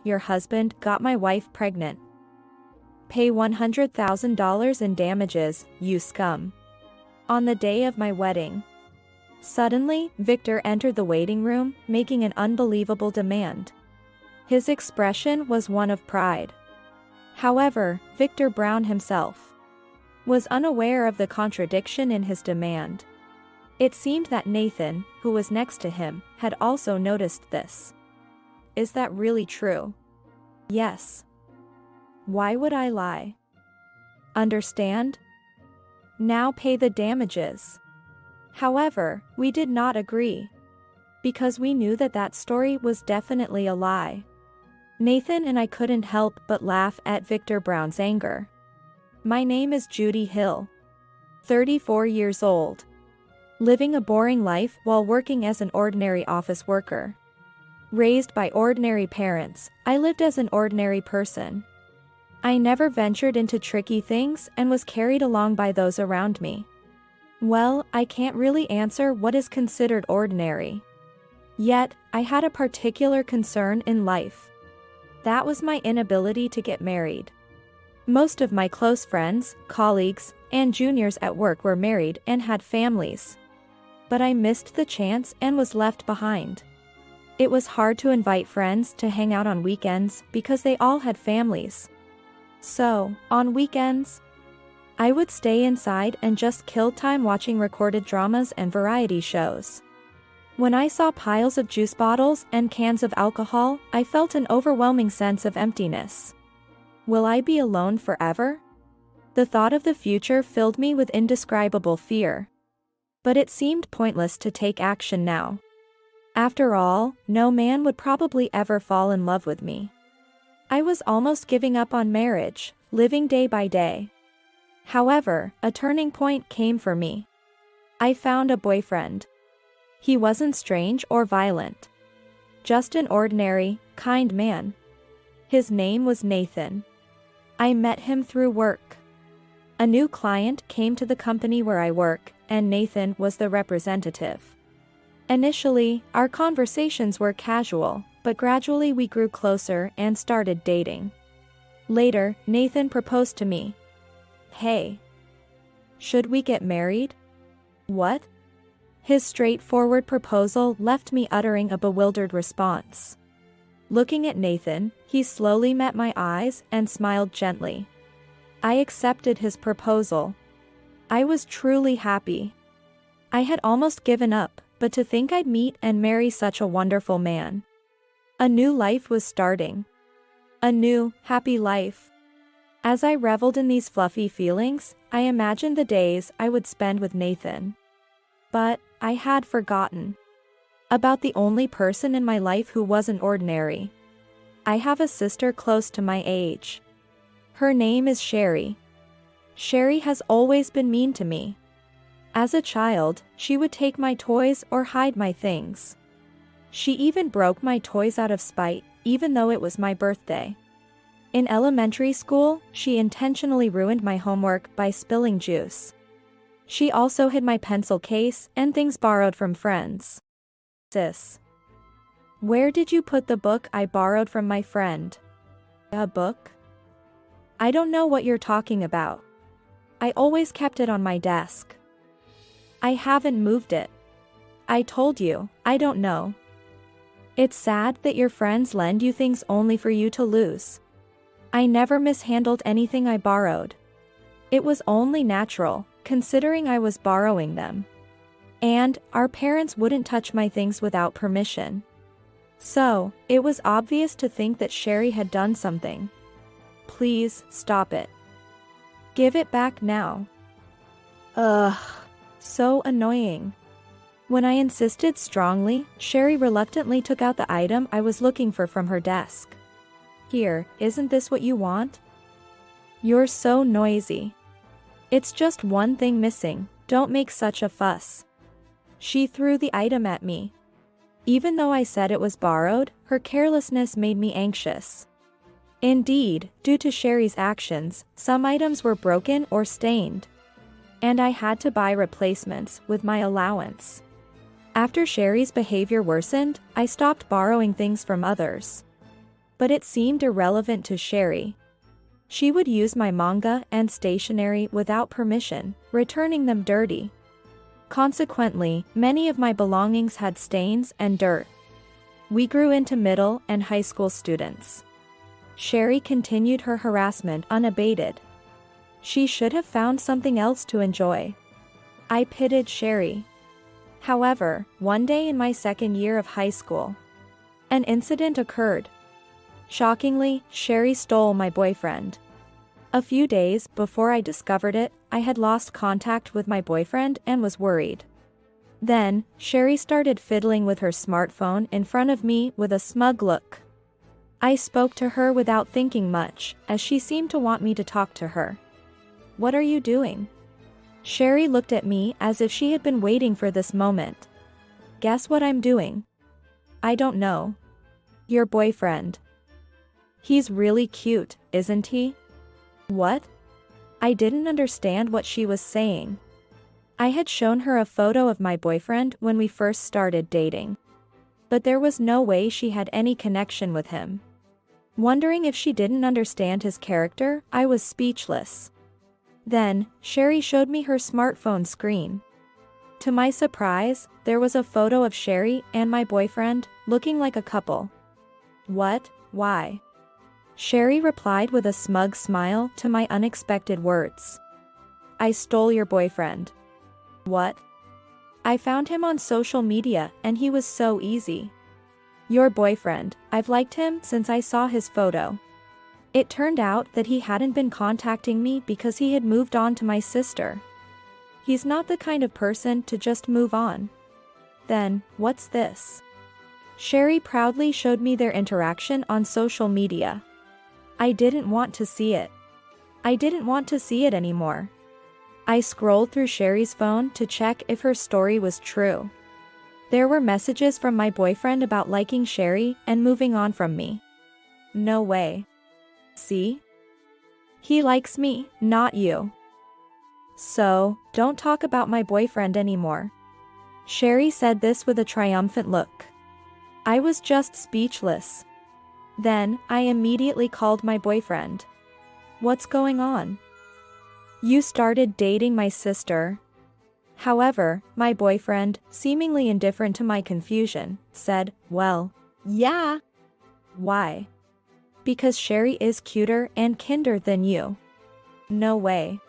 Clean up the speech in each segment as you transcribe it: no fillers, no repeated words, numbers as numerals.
your husband got my wife pregnant. Pay $100,000 in damages, you scum. On the day of my wedding. Suddenly, Victor entered the waiting room, making an unbelievable demand. His expression was one of pride. However, Victor Brown himself was unaware of the contradiction in his demand. It seemed that Nathan, who was next to him, had also noticed this. Is that really true? Yes. Why would I lie? Understand? Now pay the damages. However, we did not agree. Because we knew that that story was definitely a lie. Nathan and I couldn't help but laugh at Victor Brown's anger. My name is Judy Hill. 34 years old. Living a boring life while working as an ordinary office worker. Raised by ordinary parents, I lived as an ordinary person. I never ventured into tricky things and was carried along by those around me. Well, I can't really answer what is considered ordinary. Yet, I had a particular concern in life. That was my inability to get married. Most of my close friends, colleagues, and juniors at work were married and had families. But I missed the chance and was left behind. It was hard to invite friends to hang out on weekends because they all had families. So, on weekends, I would stay inside and just kill time watching recorded dramas and variety shows. When I saw piles of juice bottles and cans of alcohol, I felt an overwhelming sense of emptiness. Will I be alone forever? The thought of the future filled me with indescribable fear. But it seemed pointless to take action now. After all, no man would probably ever fall in love with me. I was almost giving up on marriage, living day by day. However, a turning point came for me. I found a boyfriend. He wasn't strange or violent. Just an ordinary, kind man. His name was Nathan. I met him through work. A new client came to the company where I work, and Nathan was the representative. Initially, our conversations were casual, but gradually we grew closer and started dating. Later, Nathan proposed to me. Hey. Should we get married? What? His straightforward proposal left me uttering a bewildered response. Looking at Nathan, he slowly met my eyes and smiled gently. I accepted his proposal. I was truly happy. I had almost given up, but to think I'd meet and marry such a wonderful man. A new life was starting. A new, happy life. As I reveled in these fluffy feelings, I imagined the days I would spend with Nathan. But I had forgotten about the only person in my life who wasn't ordinary. I have a sister close to my age. Her name is Sherry. Sherry has always been mean to me. As a child, she would take my toys or hide my things. She even broke my toys out of spite, even though it was my birthday. In elementary school, she intentionally ruined my homework by spilling juice. She also hid my pencil case and things borrowed from friends. Sis. Where did you put the book I borrowed from my friend? A book? I don't know what you're talking about. I always kept it on my desk. I haven't moved it. I told you, I don't know. It's sad that your friends lend you things only for you to lose. I never mishandled anything I borrowed. It was only natural, considering I was borrowing them. And our parents wouldn't touch my things without permission. So, it was obvious to think that Sherry had done something. Please, stop it. Give it back now. Ugh. So annoying. When I insisted strongly, Sherry reluctantly took out the item I was looking for from her desk. Here, isn't this what you want? You're so noisy. It's just one thing missing, don't make such a fuss. She threw the item at me. Even though I said it was borrowed, her carelessness made me anxious. Indeed, due to Sherry's actions, some items were broken or stained. And I had to buy replacements with my allowance. After Sherry's behavior worsened, I stopped borrowing things from others. But it seemed irrelevant to Sherry. She would use my manga and stationery without permission, returning them dirty. Consequently, many of my belongings had stains and dirt. We grew into middle and high school students. Sherry continued her harassment unabated. She should have found something else to enjoy. I pitied Sherry. However, one day in my second year of high school, an incident occurred. Shockingly, Sherry stole my boyfriend. A few days before I discovered it, I had lost contact with my boyfriend and was worried. Then, Sherry started fiddling with her smartphone in front of me with a smug look. I spoke to her without thinking much, as she seemed to want me to talk to her. "What are you doing?" Sherry looked at me as if she had been waiting for this moment. "Guess what I'm doing?" "I don't know." "Your boyfriend. He's really cute, isn't he?" "What?" I didn't understand what she was saying. I had shown her a photo of my boyfriend when we first started dating. But there was no way she had any connection with him. Wondering if she didn't understand his character, I was speechless. Then, Sherry showed me her smartphone screen. To my surprise, there was a photo of Sherry and my boyfriend, looking like a couple. "What? Why?" Sherry replied with a smug smile to my unexpected words. "I stole your boyfriend." "What?" "I found him on social media and he was so easy." "Your boyfriend, I've liked him since I saw his photo." It turned out that he hadn't been contacting me because he had moved on to my sister. He's not the kind of person to just move on. Then, what's this? Sherry proudly showed me their interaction on social media. I didn't want to see it. I didn't want to see it anymore. I scrolled through Sherry's phone to check if her story was true. There were messages from my boyfriend about liking Sherry and moving on from me. No way. See? He likes me, not you. So, don't talk about my boyfriend anymore. Sherry said this with a triumphant look. I was just speechless. Then, I immediately called my boyfriend. "What's going on?" "You started dating my sister." However, my boyfriend, seemingly indifferent to my confusion, said, "Well, yeah." "Why?" "Because Sherry is cuter and kinder than you." "No way."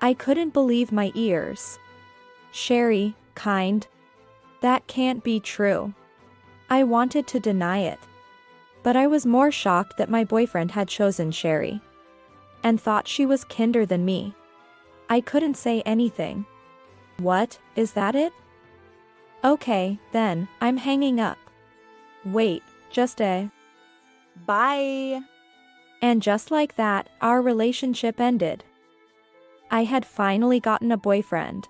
I couldn't believe my ears. "Sherry, kind? That can't be true." I wanted to deny it. But I was more shocked that my boyfriend had chosen Sherry. And thought she was kinder than me. I couldn't say anything. "What, is that it?" "Okay, then, I'm hanging up." "Wait, just a..." Bye. And just like that, our relationship ended. I had finally gotten a boyfriend.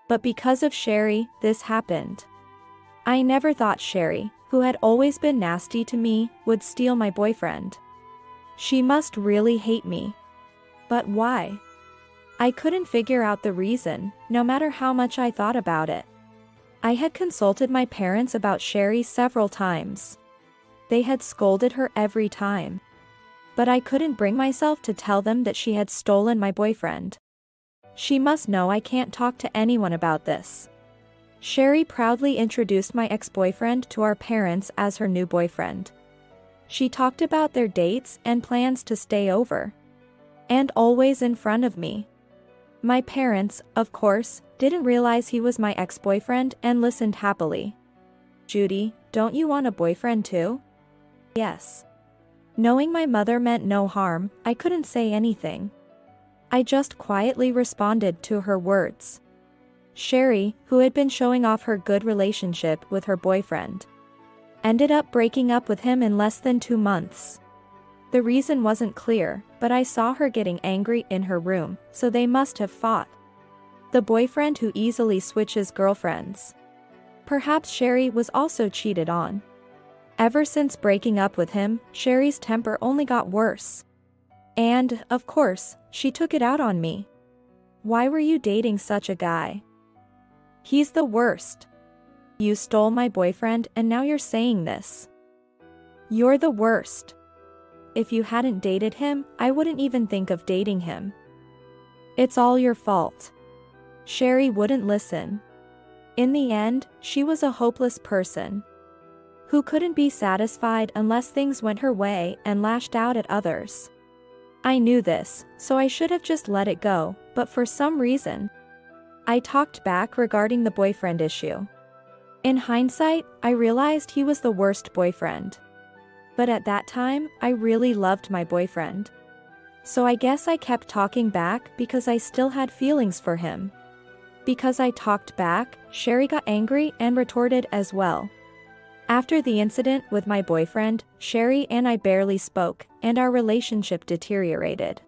But because of Sherry, this happened. I never thought Sherry, who had always been nasty to me, would steal my boyfriend. She must really hate me. But why? I couldn't figure out the reason, no matter how much I thought about it. I had consulted my parents about Sherry several times. They had scolded her every time. But I couldn't bring myself to tell them that she had stolen my boyfriend. She must know I can't talk to anyone about this. Sherry proudly introduced my ex-boyfriend to our parents as her new boyfriend. She talked about their dates and plans to stay over. And always in front of me. My parents, of course, didn't realize he was my ex-boyfriend and listened happily. "Judy, don't you want a boyfriend too?" "Yes." Knowing my mother meant no harm, I couldn't say anything. I just quietly responded to her words. Sherry, who had been showing off her good relationship with her boyfriend, ended up breaking up with him in less than 2 months. The reason wasn't clear, but I saw her getting angry in her room, so they must have fought. The boyfriend who easily switches girlfriends. Perhaps Sherry was also cheated on. Ever since breaking up with him, Sherry's temper only got worse. And, of course, she took it out on me. "Why were you dating such a guy? He's the worst. You stole my boyfriend and now you're saying this. You're the worst." if you hadn't dated him, I wouldn't even think of dating him. It's all your fault. Sherry wouldn't listen. In the end, she was a hopeless person who couldn't be satisfied unless things went her way and lashed out at others. I knew this, so I should have just let it go, but for some reason, I talked back regarding the boyfriend issue. In hindsight, I realized he was the worst boyfriend. But at that time, I really loved my boyfriend. So I guess I kept talking back because I still had feelings for him. Because I talked back, Sherry got angry and retorted as well. After the incident with my boyfriend, Sherry and I barely spoke, and our relationship deteriorated.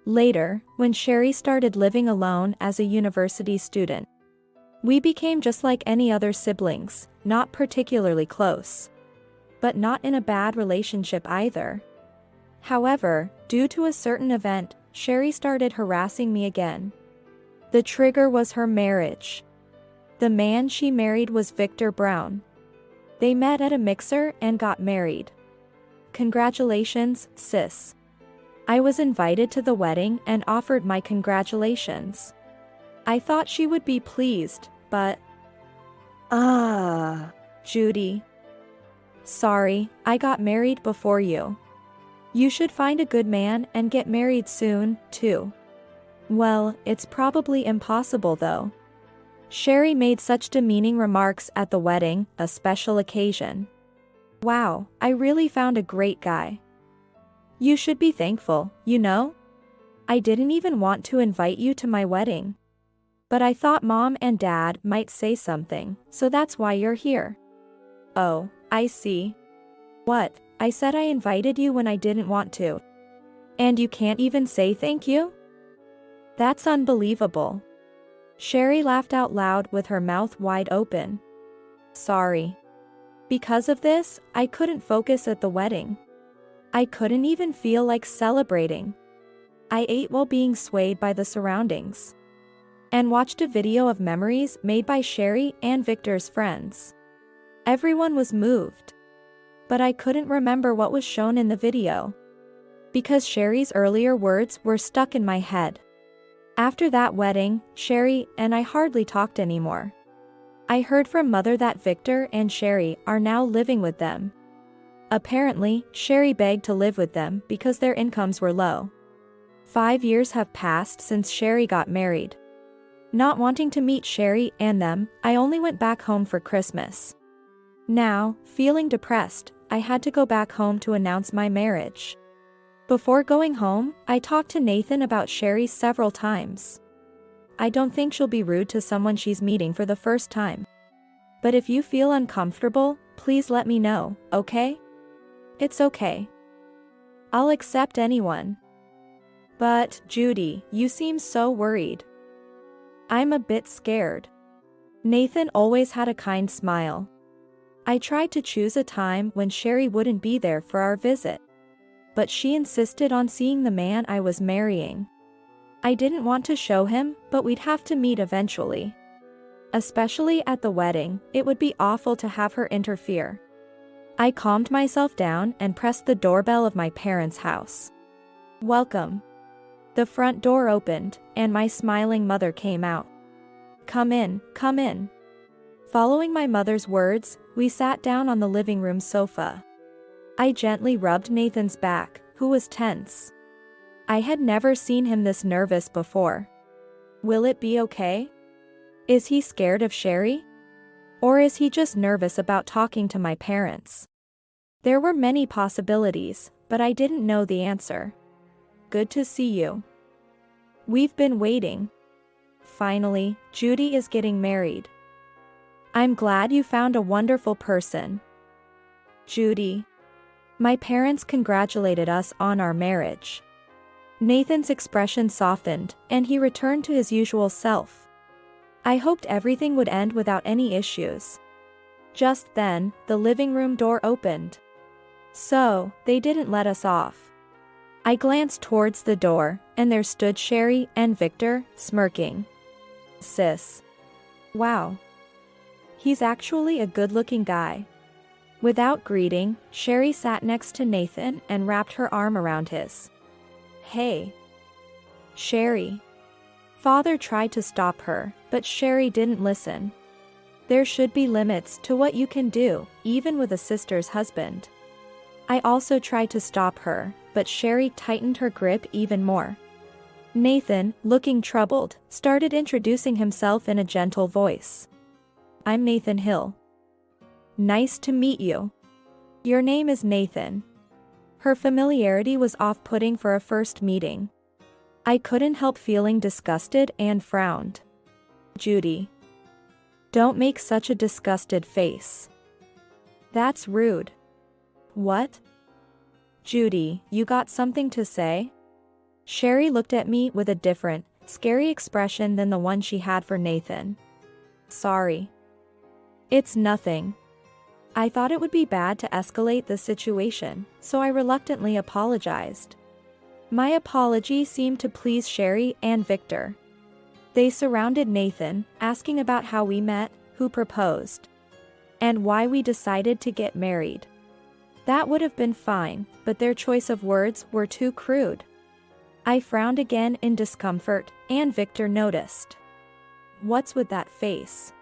Later, when Sherry started living alone as a university student, we became just like any other siblings, not particularly close. But not in a bad relationship either. However, due to a certain event, Sherry started harassing me again. The trigger was her marriage. The man she married was Victor Brown. They met at a mixer and got married. Congratulations, sis. I was invited to the wedding and offered my congratulations. I thought she would be pleased, but... Judy. Sorry, I got married before you. You should find a good man and get married soon, too. Well, it's probably impossible though. Sherry made such demeaning remarks at the wedding, a special occasion. Wow, I really found a great guy. You should be thankful, you know? I didn't even want to invite you to my wedding. But I thought Mom and Dad might say something, so that's why you're here. Oh, I see. What? I said I invited you when I didn't want to. And you can't even say thank you? That's unbelievable. Sherry laughed out loud with her mouth wide open. Sorry. Because of this, I couldn't focus at the wedding. I couldn't even feel like celebrating. I ate while being swayed by the surroundings. And watched a video of memories made by Sherry and Victor's friends. Everyone was moved. But I couldn't remember what was shown in the video. Because Sherry's earlier words were stuck in my head. After that wedding, Sherry and I hardly talked anymore. I heard from Mother that Victor and Sherry are now living with them. Apparently, Sherry begged to live with them because their incomes were low. 5 years have passed since Sherry got married. Not wanting to meet Sherry and them, I only went back home for Christmas. Now, feeling depressed, I had to go back home to announce my marriage. Before going home, I talked to Nathan about Sherry several times. I don't think she'll be rude to someone she's meeting for the first time. But if you feel uncomfortable, please let me know, okay? It's okay. I'll accept anyone. But, Judy, you seem so worried. I'm a bit scared. Nathan always had a kind smile. I tried to choose a time when Sherry wouldn't be there for our visit. But she insisted on seeing the man I was marrying. I didn't want to show him, but we'd have to meet eventually. Especially at the wedding, it would be awful to have her interfere. I calmed myself down and pressed the doorbell of my parents' house. Welcome. The front door opened, and my smiling mother came out. Come in, come in. Following my mother's words, we sat down on the living room sofa. I gently rubbed Nathan's back, who was tense. I had never seen him this nervous before. Will it be okay? Is he scared of Sherry? Or is he just nervous about talking to my parents? There were many possibilities, but I didn't know the answer. Good to see you. We've been waiting. Finally, Judy is getting married. I'm glad you found a wonderful person. Judy. My parents congratulated us on our marriage. Nathan's expression softened, and he returned to his usual self. I hoped everything would end without any issues. Just then, the living room door opened. So, they didn't let us off. I glanced towards the door, and there stood Sherry and Victor, smirking. Sis. Wow. He's actually a good-looking guy. Without greeting, Sherry sat next to Nathan and wrapped her arm around his. Hey. Sherry. Father tried to stop her, but Sherry didn't listen. There should be limits to what you can do, even with a sister's husband. I also tried to stop her, but Sherry tightened her grip even more. Nathan, looking troubled, started introducing himself in a gentle voice. I'm Nathan Hill. Nice to meet you. Your name is Nathan. Her familiarity was off-putting for a first meeting. I couldn't help feeling disgusted and frowned. Judy. Don't make such a disgusted face. That's rude. What? Judy, you got something to say? Sherry looked at me with a different, scary expression than the one she had for Nathan. Sorry. It's nothing. I thought it would be bad to escalate the situation, so I reluctantly apologized. My apology seemed to please Sherry and Victor. They surrounded Nathan, asking about how we met, who proposed, and why we decided to get married. That would have been fine, but their choice of words were too crude. I frowned again in discomfort, and Victor noticed. What's with that face?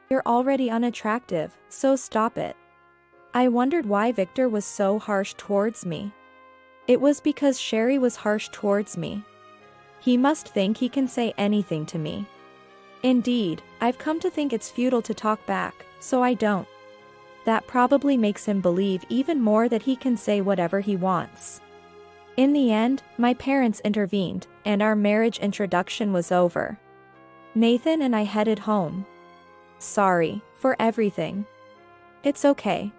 You're already unattractive, so stop it. I wondered why Victor was so harsh towards me. It was because Sherry was harsh towards me. He must think he can say anything to me. Indeed, I've come to think it's futile to talk back, so I don't. That probably makes him believe even more that he can say whatever he wants. In the end, my parents intervened, and our marriage introduction was over. Nathan and I headed home. Sorry for everything. It's okay.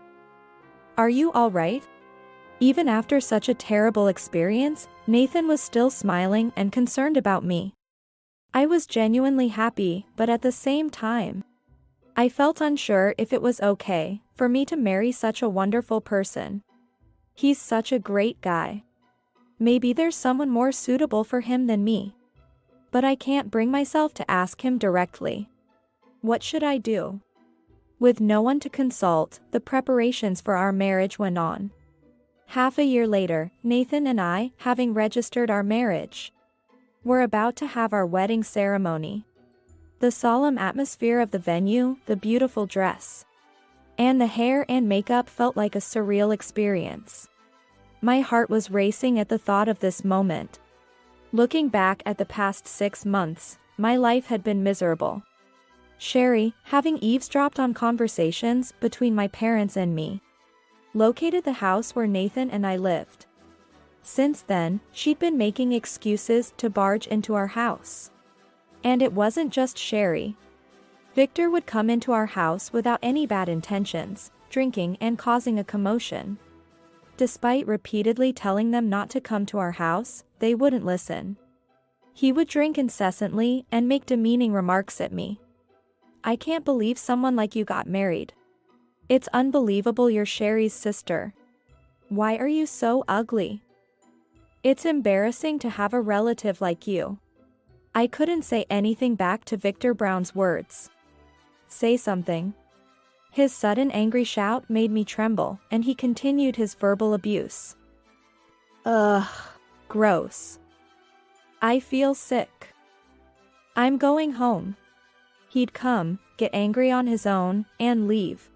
Are you all right? Even after such a terrible experience, Nathan was still smiling and concerned about me. I was genuinely happy, but at the same time, I felt unsure if it was okay for me to marry such a wonderful person. He's such a great guy. Maybe there's someone more suitable for him than me. But I can't bring myself to ask him directly. What should I do? With no one to consult, the preparations for our marriage went on. Half a year later, Nathan and I, having registered our marriage, were about to have our wedding ceremony. The solemn atmosphere of the venue, the beautiful dress, and the hair and makeup felt like a surreal experience. My heart was racing at the thought of this moment. Looking back at the past 6 months, my life had been miserable. Sherry, having eavesdropped on conversations between my parents and me, located the house where Nathan and I lived. Since then, she'd been making excuses to barge into our house. And it wasn't just Sherry. Victor would come into our house without any bad intentions, drinking and causing a commotion. Despite repeatedly telling them not to come to our house, they wouldn't listen. He would drink incessantly and make demeaning remarks at me. I can't believe someone like you got married. It's unbelievable you're Sherry's sister. Why are you so ugly? It's embarrassing to have a relative like you. I couldn't say anything back to Victor Brown's words. Say something. His sudden angry shout made me tremble, and he continued his verbal abuse. Ugh. Gross. I feel sick. I'm going home. He'd come, get angry on his own, and leave.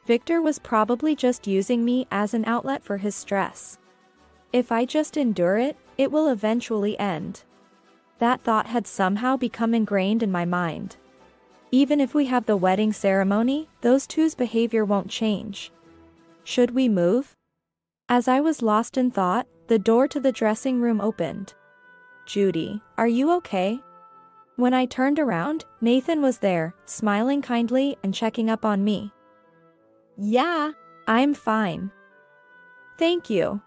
Victor was probably just using me as an outlet for his stress. If I just endure it, it will eventually end. That thought had somehow become ingrained in my mind. Even if we have the wedding ceremony, those two's behavior won't change. Should we move? As I was lost in thought, the door to the dressing room opened. Judy, are you okay? When I turned around, Nathan was there, smiling kindly and checking up on me. Yeah. I'm fine. Thank you.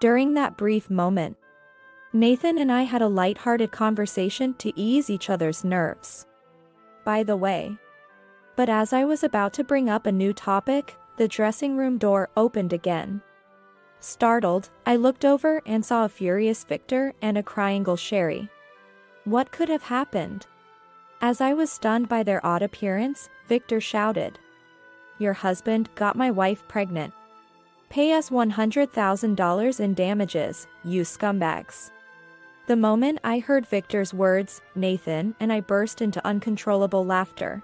During that brief moment, Nathan and I had a light-hearted conversation to ease each other's nerves. By the way. But as I was about to bring up a new topic, the dressing room door opened again. Startled, I looked over and saw a furious Victor and a crying Sherry. What could have happened? As I was stunned by their odd appearance, Victor shouted, your husband got my wife pregnant. Pay us $100,000 in damages, you scumbags." The moment I heard Victor's words, Nathan and I burst into uncontrollable laughter.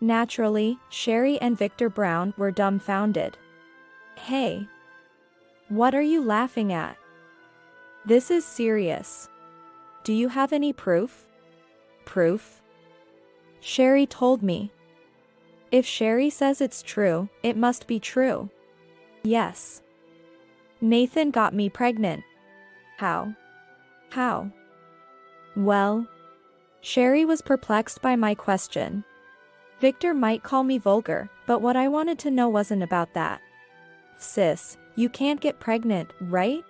Naturally, Sherry and Victor Brown were dumbfounded. "Hey. What are you laughing at? This is serious. Do you have any proof?" "Proof?" "Sherry told me." "If Sherry says it's true, it must be true." "Yes. Nathan got me pregnant." "How? How?" "Well." Sherry was perplexed by my question. Victor might call me vulgar, but what I wanted to know wasn't about that. "Sis, you can't get pregnant, right?"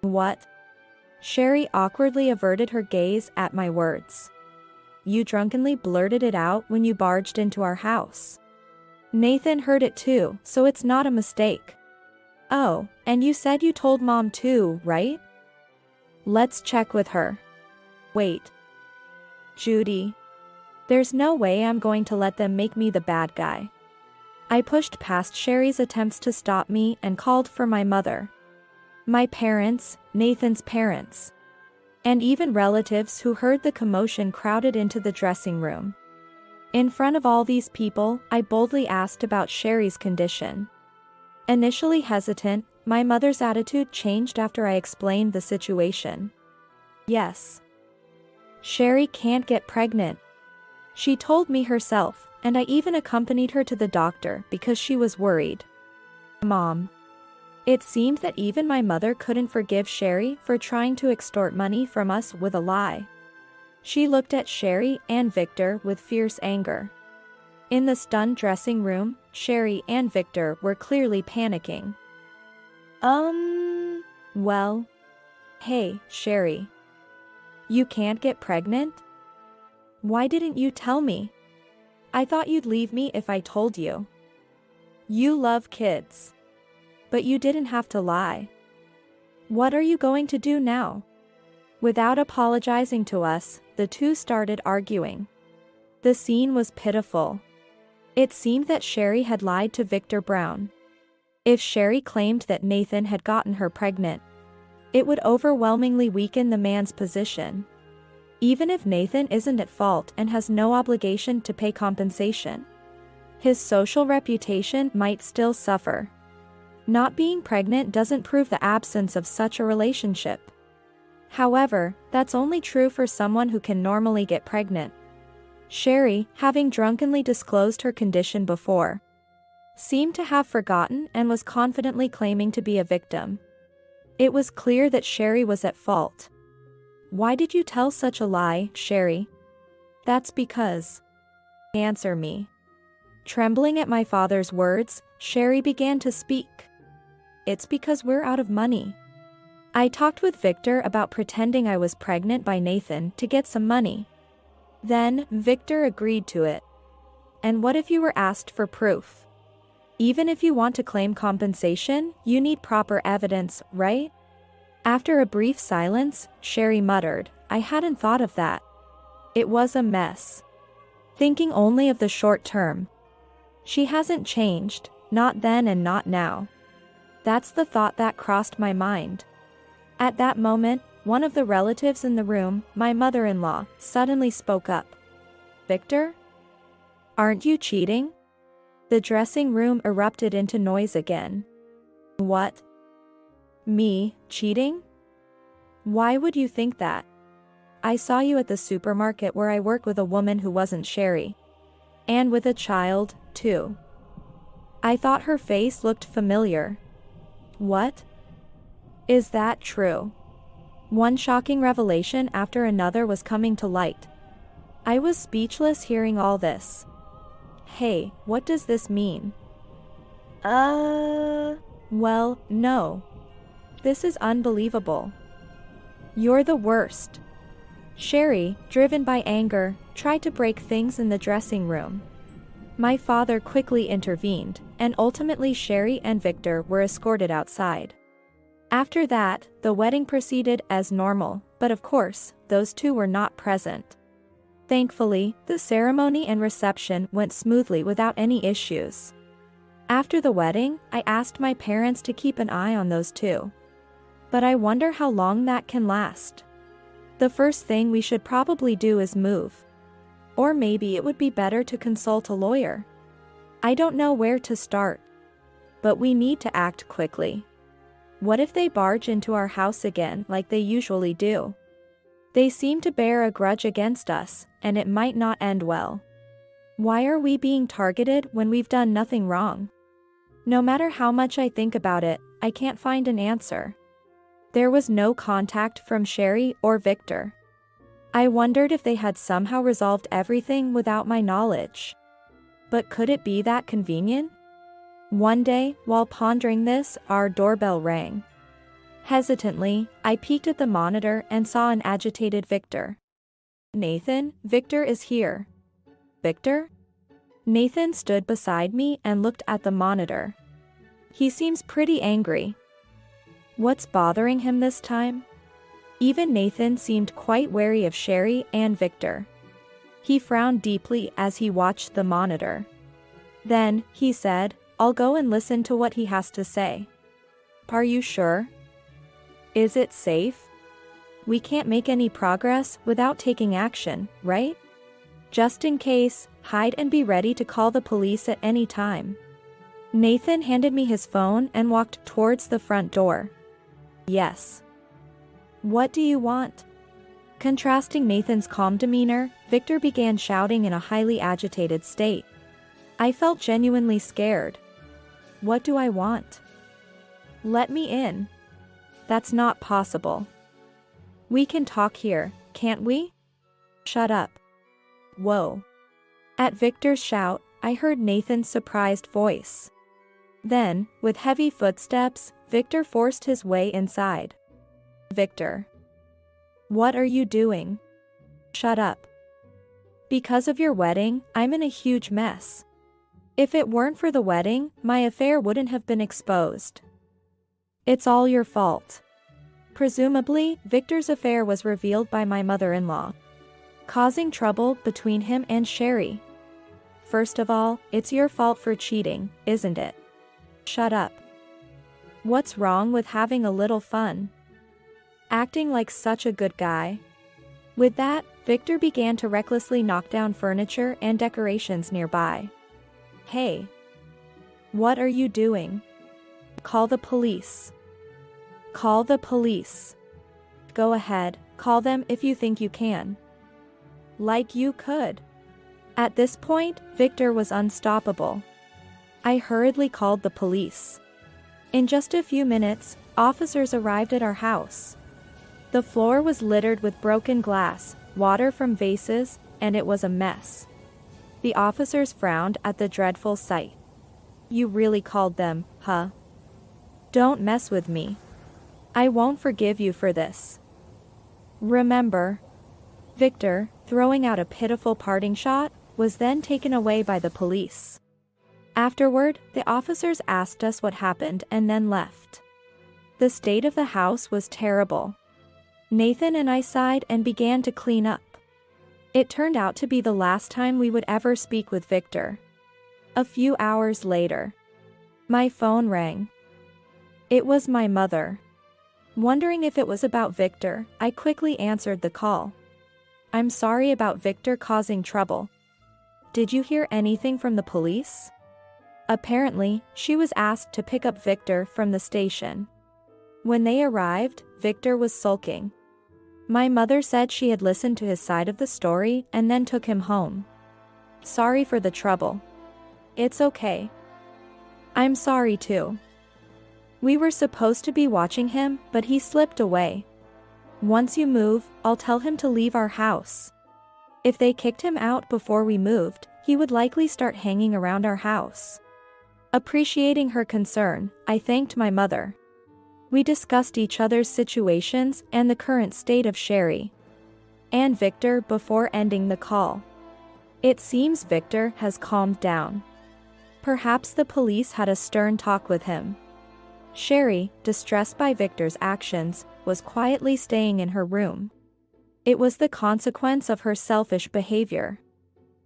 "What?" Sherry awkwardly averted her gaze at my words. "You drunkenly blurted it out when you barged into our house. Nathan heard it too, so it's not a mistake." "Oh, and you said you told Mom too, right?" "Let's check with her." "Wait. Judy. There's no way I'm going to let them make me the bad guy." I pushed past Sherry's attempts to stop me and called for my mother. My parents, Nathan's parents, and even relatives who heard the commotion crowded into the dressing room. In front of all these people, I boldly asked about Sherry's condition. Initially hesitant, my mother's attitude changed after I explained the situation. "Yes. Sherry can't get pregnant. She told me herself, and I even accompanied her to the doctor because she was worried." "Mom." It seemed that even my mother couldn't forgive Sherry for trying to extort money from us with a lie. She looked at Sherry and Victor with fierce anger. In the stunned dressing room, Sherry and Victor were clearly panicking. Well. Hey, Sherry. You can't get pregnant? Why didn't you tell me? I thought you'd leave me if I told you. You love kids. But you didn't have to lie. What are you going to do now?" Without apologizing to us, the two started arguing. The scene was pitiful. It seemed that Sherry had lied to Victor Brown. If Sherry claimed that Nathan had gotten her pregnant, it would overwhelmingly weaken the man's position. Even if Nathan isn't at fault and has no obligation to pay compensation, his social reputation might still suffer. Not being pregnant doesn't prove the absence of such a relationship. However, that's only true for someone who can normally get pregnant. Sherry, having drunkenly disclosed her condition before, seemed to have forgotten and was confidently claiming to be a victim. It was clear that Sherry was at fault. "Why did you tell such a lie, Sherry?" "That's because." "Answer me." Trembling at my father's words, Sherry began to speak. "It's because we're out of money. I talked with Victor about pretending I was pregnant by Nathan to get some money. Then, Victor agreed to it. And what if you were asked for proof? Even if you want to claim compensation, you need proper evidence, right?" After a brief silence, Sherry muttered, "I hadn't thought of that. It was a mess. Thinking only of the short term. She hasn't changed, not then and not now." That's the thought that crossed my mind. At that moment, one of the relatives in the room, my mother-in-law, suddenly spoke up. "Victor? Aren't you cheating?" The dressing room erupted into noise again. "What? Me, cheating? Why would you think that? I saw you at the supermarket where I work with a woman who wasn't Sherry. And with a child, too." I thought her face looked familiar. "What? Is that true?" One shocking revelation after another was coming to light. I was speechless hearing all this. "Hey, what does this mean?" Well, no. This is unbelievable. You're the worst." Sherry, driven by anger, tried to break things in the dressing room. My father quickly intervened, and ultimately Sherry and Victor were escorted outside. After that, the wedding proceeded as normal, but of course, those two were not present. Thankfully, the ceremony and reception went smoothly without any issues. After the wedding, I asked my parents to keep an eye on those two. But I wonder how long that can last. The first thing we should probably do is move. Or maybe it would be better to consult a lawyer. I don't know where to start. But we need to act quickly. What if they barge into our house again like they usually do? They seem to bear a grudge against us, and it might not end well. Why are we being targeted when we've done nothing wrong? No matter how much I think about it, I can't find an answer. There was no contact from Sherry or Victor. I wondered if they had somehow resolved everything without my knowledge. But could it be that convenient? One day, while pondering this, our doorbell rang. Hesitantly, I peeked at the monitor and saw an agitated Victor. "Nathan, Victor is here." "Victor?" Nathan stood beside me and looked at the monitor. He seems pretty angry. What's bothering him this time? Even Nathan seemed quite wary of Sherry and Victor. He frowned deeply as he watched the monitor. Then, he said, "I'll go and listen to what he has to say." "Are you sure? Is it safe? We can't make any progress without taking action, right? Just in case, hide and be ready to call the police at any time." Nathan handed me his phone and walked towards the front door. "Yes. What do you want?" Contrasting Nathan's calm demeanor, Victor began shouting in a highly agitated state. I felt genuinely scared. "What do I want?" "Let me in." "That's not possible. We can talk here, can't we?" "Shut up." "Whoa." At Victor's shout, I heard Nathan's surprised voice. Then, with heavy footsteps, Victor forced his way inside. "Victor. What are you doing?" "Shut up. Because of your wedding, I'm in a huge mess. If it weren't for the wedding, my affair wouldn't have been exposed. It's all your fault." Presumably, Victor's affair was revealed by my mother-in-law, causing trouble between him and Sherry. First of all, it's your fault for cheating, isn't it? "Shut up. What's wrong with having a little fun? Acting like such a good guy?" With that, Victor began to recklessly knock down furniture and decorations nearby. "Hey. What are you doing?" "Call the police." "Call the police." "Go ahead, call them if you think you can." "Like you could." At this point, Victor was unstoppable. I hurriedly called the police. In just a few minutes, officers arrived at our house. The floor was littered with broken glass, water from vases, and it was a mess. The officers frowned at the dreadful sight. "You really called them, huh? Don't mess with me. I won't forgive you for this. Remember." Victor, throwing out a pitiful parting shot, was then taken away by the police. Afterward, the officers asked us what happened and then left. The state of the house was terrible. Nathan and I sighed and began to clean up. It turned out to be the last time we would ever speak with Victor. A few hours later, my phone rang. It was my mother. Wondering if it was about Victor, I quickly answered the call. "I'm sorry about Victor causing trouble. Did you hear anything from the police?" Apparently, she was asked to pick up Victor from the station. When they arrived, Victor was sulking. My mother said she had listened to his side of the story and then took him home. "Sorry for the trouble." "It's okay. I'm sorry too. We were supposed to be watching him, but he slipped away. Once you move, I'll tell him to leave our house. If they kicked him out before we moved, he would likely start hanging around our house." Appreciating her concern, I thanked my mother. We discussed each other's situations and the current state of Sherry and Victor before ending the call. It seems Victor has calmed down. Perhaps the police had a stern talk with him. Sherry, distressed by Victor's actions, was quietly staying in her room. It was the consequence of her selfish behavior.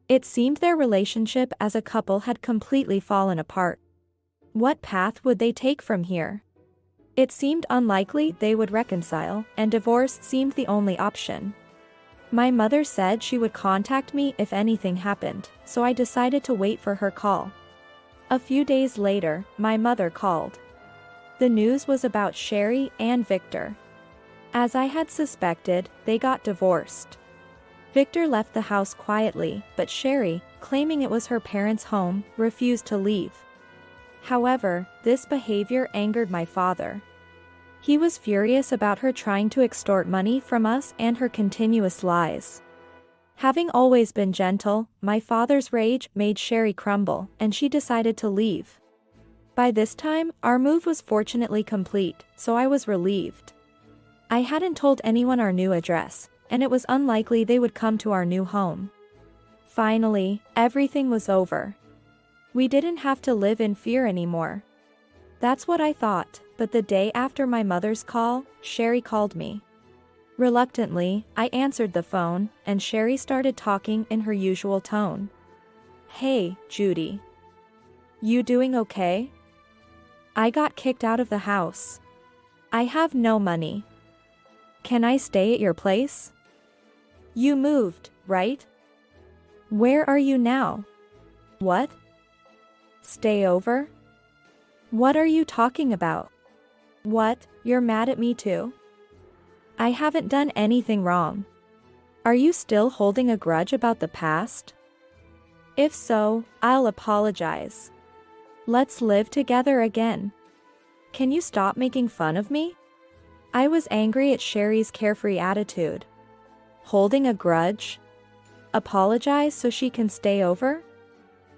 It seemed their relationship as a couple had completely fallen apart. What path would they take from here? It seemed unlikely they would reconcile, and divorce seemed the only option. My mother said she would contact me if anything happened, so I decided to wait for her call. A few days later, my mother called. The news was about Sherry and Victor. As I had suspected, they got divorced. Victor left the house quietly, but Sherry, claiming it was her parents' home, refused to leave. However, this behavior angered my father. He was furious about her trying to extort money from us and her continuous lies. Having always been gentle, my father's rage made Sherry crumble, and she decided to leave. By this time, our move was fortunately complete, so I was relieved. I hadn't told anyone our new address, and it was unlikely they would come to our new home. Finally, everything was over. We didn't have to live in fear anymore. That's what I thought, but the day after my mother's call, Sherry called me. Reluctantly, I answered the phone, and Sherry started talking in her usual tone. "Hey, Judy. You doing okay? I got kicked out of the house. I have no money. Can I stay at your place? You moved, right? Where are you now? What? Stay over? What are you talking about? What, you're mad at me too? I haven't done anything wrong. Are you still holding a grudge about the past? If so, I'll apologize. Let's live together again. Can you stop making fun of me?" I was angry at Sherry's carefree attitude. Holding a grudge? Apologize so she can stay over?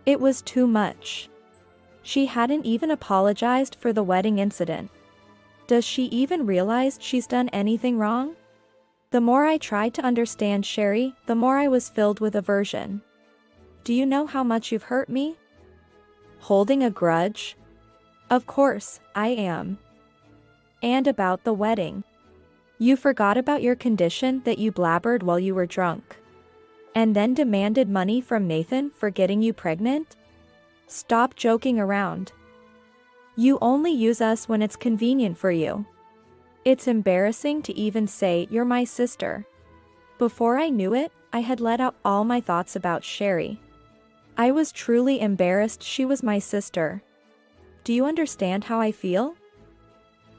It was too much. She hadn't even apologized for the wedding incident. Does she even realize she's done anything wrong? The more I tried to understand Sherry, the more I was filled with aversion. Do you know how much you've hurt me? Holding a grudge? Of course, I am. And about the wedding. You forgot about your condition that you blabbered while you were drunk. And then demanded money from Nathan for getting you pregnant? Stop joking around. You only use us when it's convenient for you. It's embarrassing to even say you're my sister. Before I knew it, I had let out all my thoughts about Sherry. I was truly embarrassed she was my sister. Do you understand how I feel?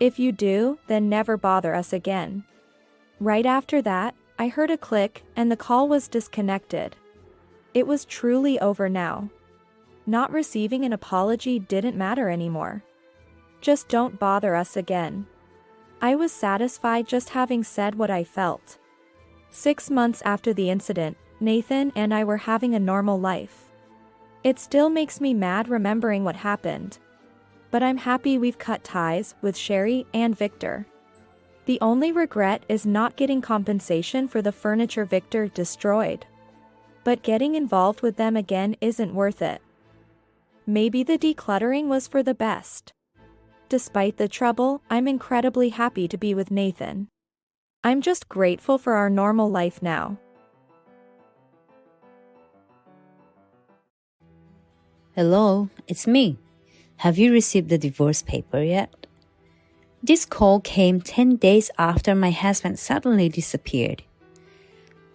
If you do, then never bother us again. Right after that, I heard a click and the call was disconnected. It was truly over now. Not receiving an apology didn't matter anymore. Just don't bother us again. I was satisfied just having said what I felt. 6 months after the incident, Nathan and I were having a normal life. It still makes me mad remembering what happened. But I'm happy we've cut ties with Sherry and Victor. The only regret is not getting compensation for the furniture Victor destroyed. But getting involved with them again isn't worth it. Maybe the decluttering was for the best. Despite the trouble, I'm incredibly happy to be with Nathan. I'm just grateful for our normal life now. Hello, it's me. Have you received the divorce paper yet? This call came 10 days after my husband suddenly disappeared.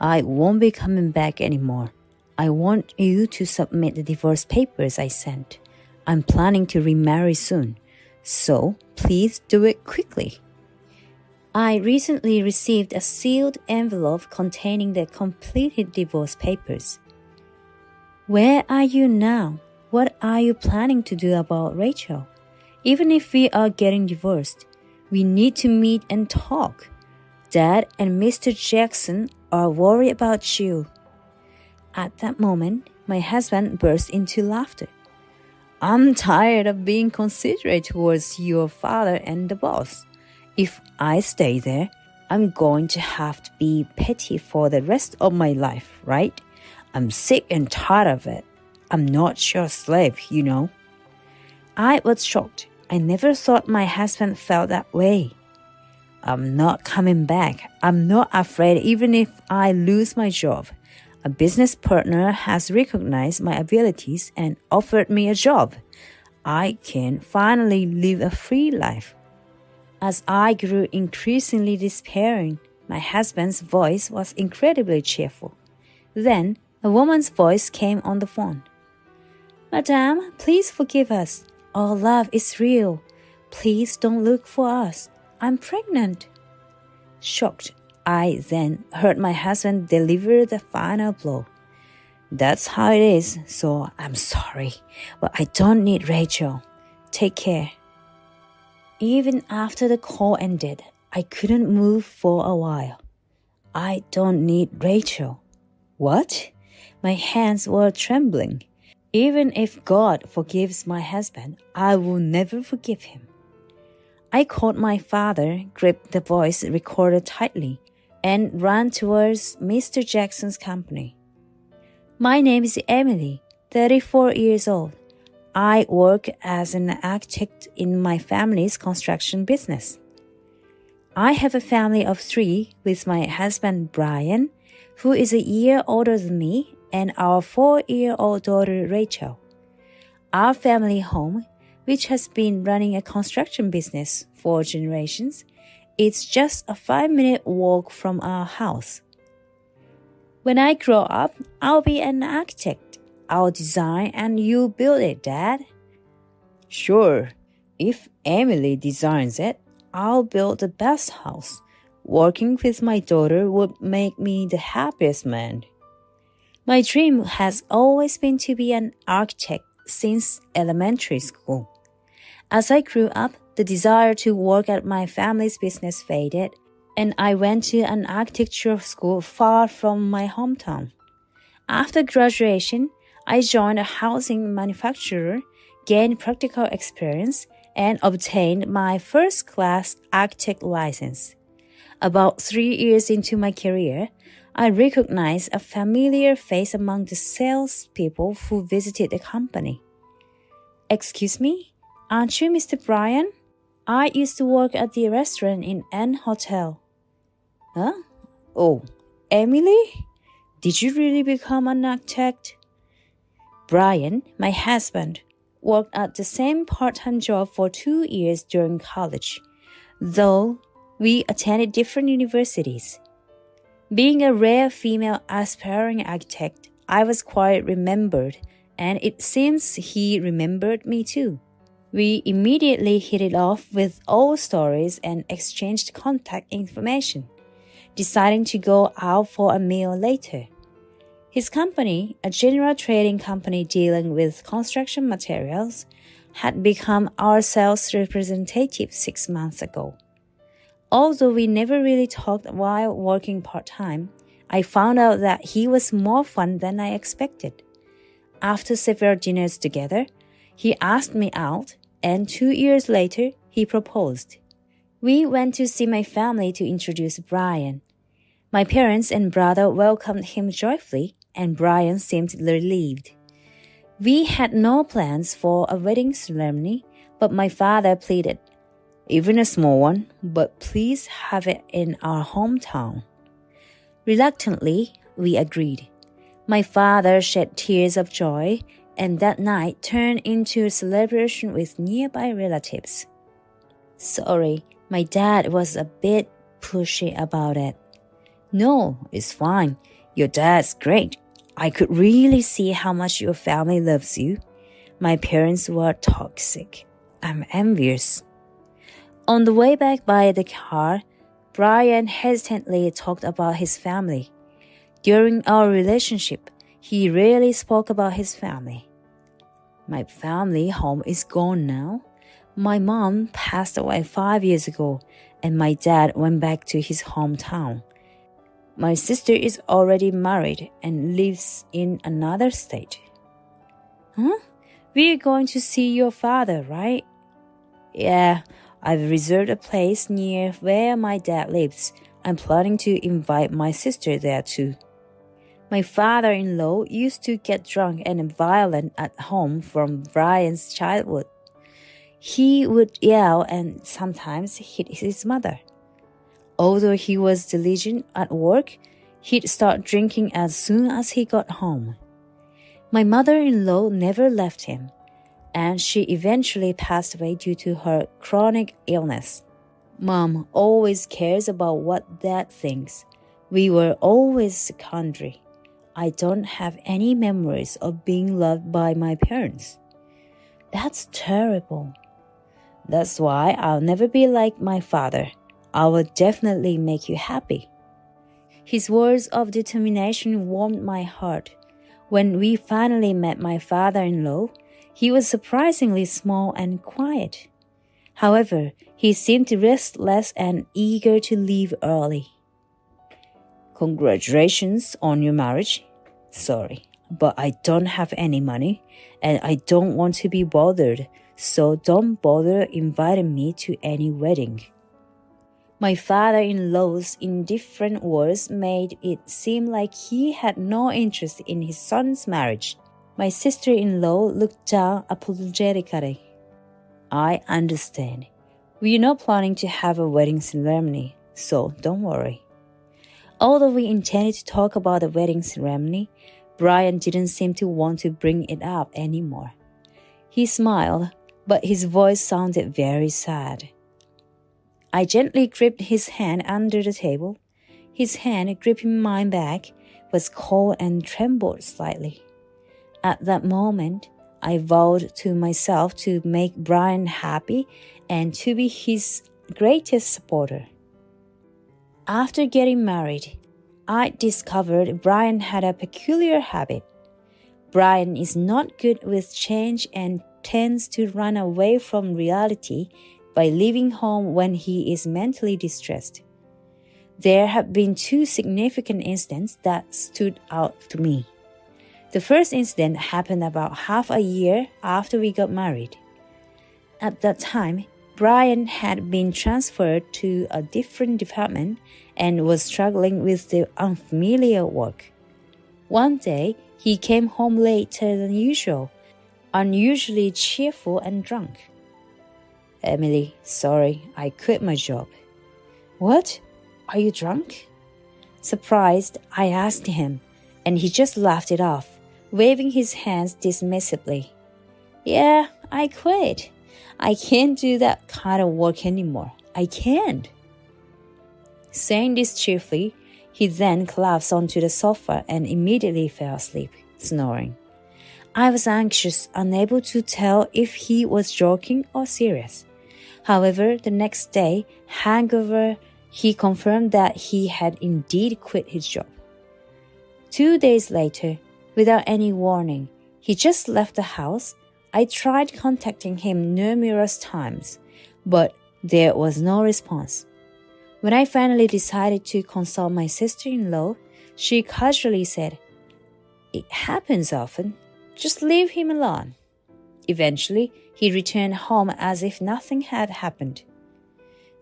I won't be coming back anymore. I want you to submit the divorce papers I sent. I'm planning to remarry soon, so please do it quickly. I recently received a sealed envelope containing the completed divorce papers. Where are you now? What are you planning to do about Rachel? Even if we are getting divorced, we need to meet and talk. Dad and Mr. Jackson are worried about you. At that moment, my husband burst into laughter. I'm tired of being considerate towards your father and the boss. If I stay there, I'm going to have to be petty for the rest of my life, right? I'm sick and tired of it. I'm not your slave, you know. I was shocked. I never thought my husband felt that way. I'm not coming back. I'm not afraid even if I lose my job. A business partner has recognized my abilities and offered me a job. I can finally live a free life. As I grew increasingly despairing, my husband's voice was incredibly cheerful. Then a woman's voice came on the phone. Madame, please forgive us. Our love is real. Please don't look for us. I'm pregnant. Shocked, I then heard my husband deliver the final blow. That's how it is, so I'm sorry, but I don't need Rachel. Take care. Even after the call ended, I couldn't move for a while. I don't need Rachel. What? My hands were trembling. Even if God forgives my husband, I will never forgive him. I called my father, gripped the voice recorder tightly, and ran towards Mr. Jackson's company. My name is Emily, 34 years old. I work as an architect in my family's construction business. I have a family of 3 with my husband Brian, who is a year older than me, and our 4-year-old daughter Rachel. Our family home, which has been running a construction business for generations, is just a 5-minute walk from our house. When I grow up, I'll be an architect. I'll design and you build it, Dad. Sure. If Emily designs it, I'll build the best house. Working with my daughter would make me the happiest man. My dream has always been to be an architect since elementary school. As I grew up, the desire to work at my family's business faded, and I went to an architecture school far from my hometown. After graduation, I joined a housing manufacturer, gained practical experience, and obtained my first-class architect license. About 3 years into my career, I recognized a familiar face among the salespeople who visited the company. Excuse me, aren't you Mr. Brian? I used to work at the restaurant in N Hotel. Huh? Oh, Emily? Did you really become an architect? Brian, my husband, worked at the same part-time job for 2 years during college, though we attended different universities. Being a rare female aspiring architect, I was quite remembered, and it seems he remembered me too. We immediately hit it off with old stories and exchanged contact information, deciding to go out for a meal later. His company, a general trading company dealing with construction materials, had become our sales representative 6 months ago. Although we never really talked while working part-time, I found out that he was more fun than I expected. After several dinners together, he asked me out, and 2 years later, he proposed. We went to see my family to introduce Brian. My parents and brother welcomed him joyfully, and Brian seemed relieved. We had no plans for a wedding ceremony, but my father pleaded, even a small one, but please have it in our hometown. Reluctantly, we agreed. My father shed tears of joy, and that night turned into a celebration with nearby relatives. Sorry, my dad was a bit pushy about it. No, it's fine. Your dad's great. I could really see how much your family loves you. My parents were toxic. I'm envious. On the way back by the car, Brian hesitantly talked about his family. During our relationship, he rarely spoke about his family. My family home is gone now. My mom passed away 5 years ago, and my dad went back to his hometown. My sister is already married and lives in another state. Huh? We're going to see your father, right? Yeah, I've reserved a place near where my dad lives. I'm planning to invite my sister there too. My father-in-law used to get drunk and violent at home from Brian's childhood. He would yell and sometimes hit his mother. Although he was diligent at work, he'd start drinking as soon as he got home. My mother-in-law never left him. and she eventually passed away due to her chronic illness. Mom always cares about what Dad thinks. We were always secondary. I don't have any memories of being loved by my parents. That's terrible. That's why I'll never be like my father. I will definitely make you happy. His words of determination warmed my heart. When we finally met my father-in-law, he was surprisingly small and quiet. However, he seemed restless and eager to leave early. Congratulations on your marriage. Sorry, but I don't have any money and I don't want to be bothered, so don't bother inviting me to any wedding. My father-in-law's indifferent words made it seem like he had no interest in his son's marriage. My sister-in-law looked down apologetically. I understand. We're not planning to have a wedding ceremony, so don't worry. Although we intended to talk about the wedding ceremony, Brian didn't seem to want to bring it up anymore. He smiled, but his voice sounded very sad. I gently gripped his hand under the table. His hand, gripping mine back, was cold and trembled slightly. At that moment, I vowed to myself to make Brian happy and to be his greatest supporter. After getting married, I discovered Brian had a peculiar habit. Brian is not good with change and tends to run away from reality by leaving home when he is mentally distressed. There have been two significant incidents that stood out to me. The first incident happened about half a year after we got married. At that time, Brian had been transferred to a different department and was struggling with the unfamiliar work. One day, he came home later than usual, unusually cheerful and drunk. Emily, sorry, I quit my job. What? Are you drunk? Surprised, I asked him, and he just laughed it off, waving his hands dismissively. Yeah, I quit. I can't do that kind of work anymore. I can't. Saying this cheerfully, he then collapsed onto the sofa and immediately fell asleep, snoring. I was anxious, unable to tell if he was joking or serious. However, the next day, hangover, he confirmed that he had indeed quit his job. 2 days later, without any warning, he just left the house. I tried contacting him numerous times, but there was no response. When I finally decided to consult my sister-in-law, she casually said, "It happens often. Just leave him alone." Eventually, he returned home as if nothing had happened.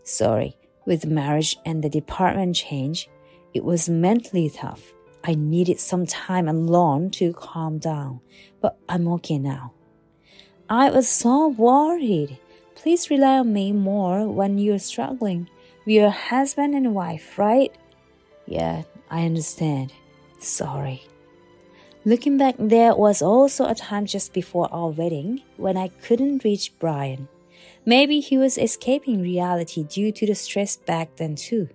Sorry, with marriage and the department change, it was mentally tough. I needed some time alone to calm down, but I'm okay now. I was so worried. Please rely on me more when you're struggling. We're husband and wife, right? Yeah, I understand. Sorry. Looking back, there was also a time just before our wedding when I couldn't reach Brian. Maybe he was escaping reality due to the stress back then too.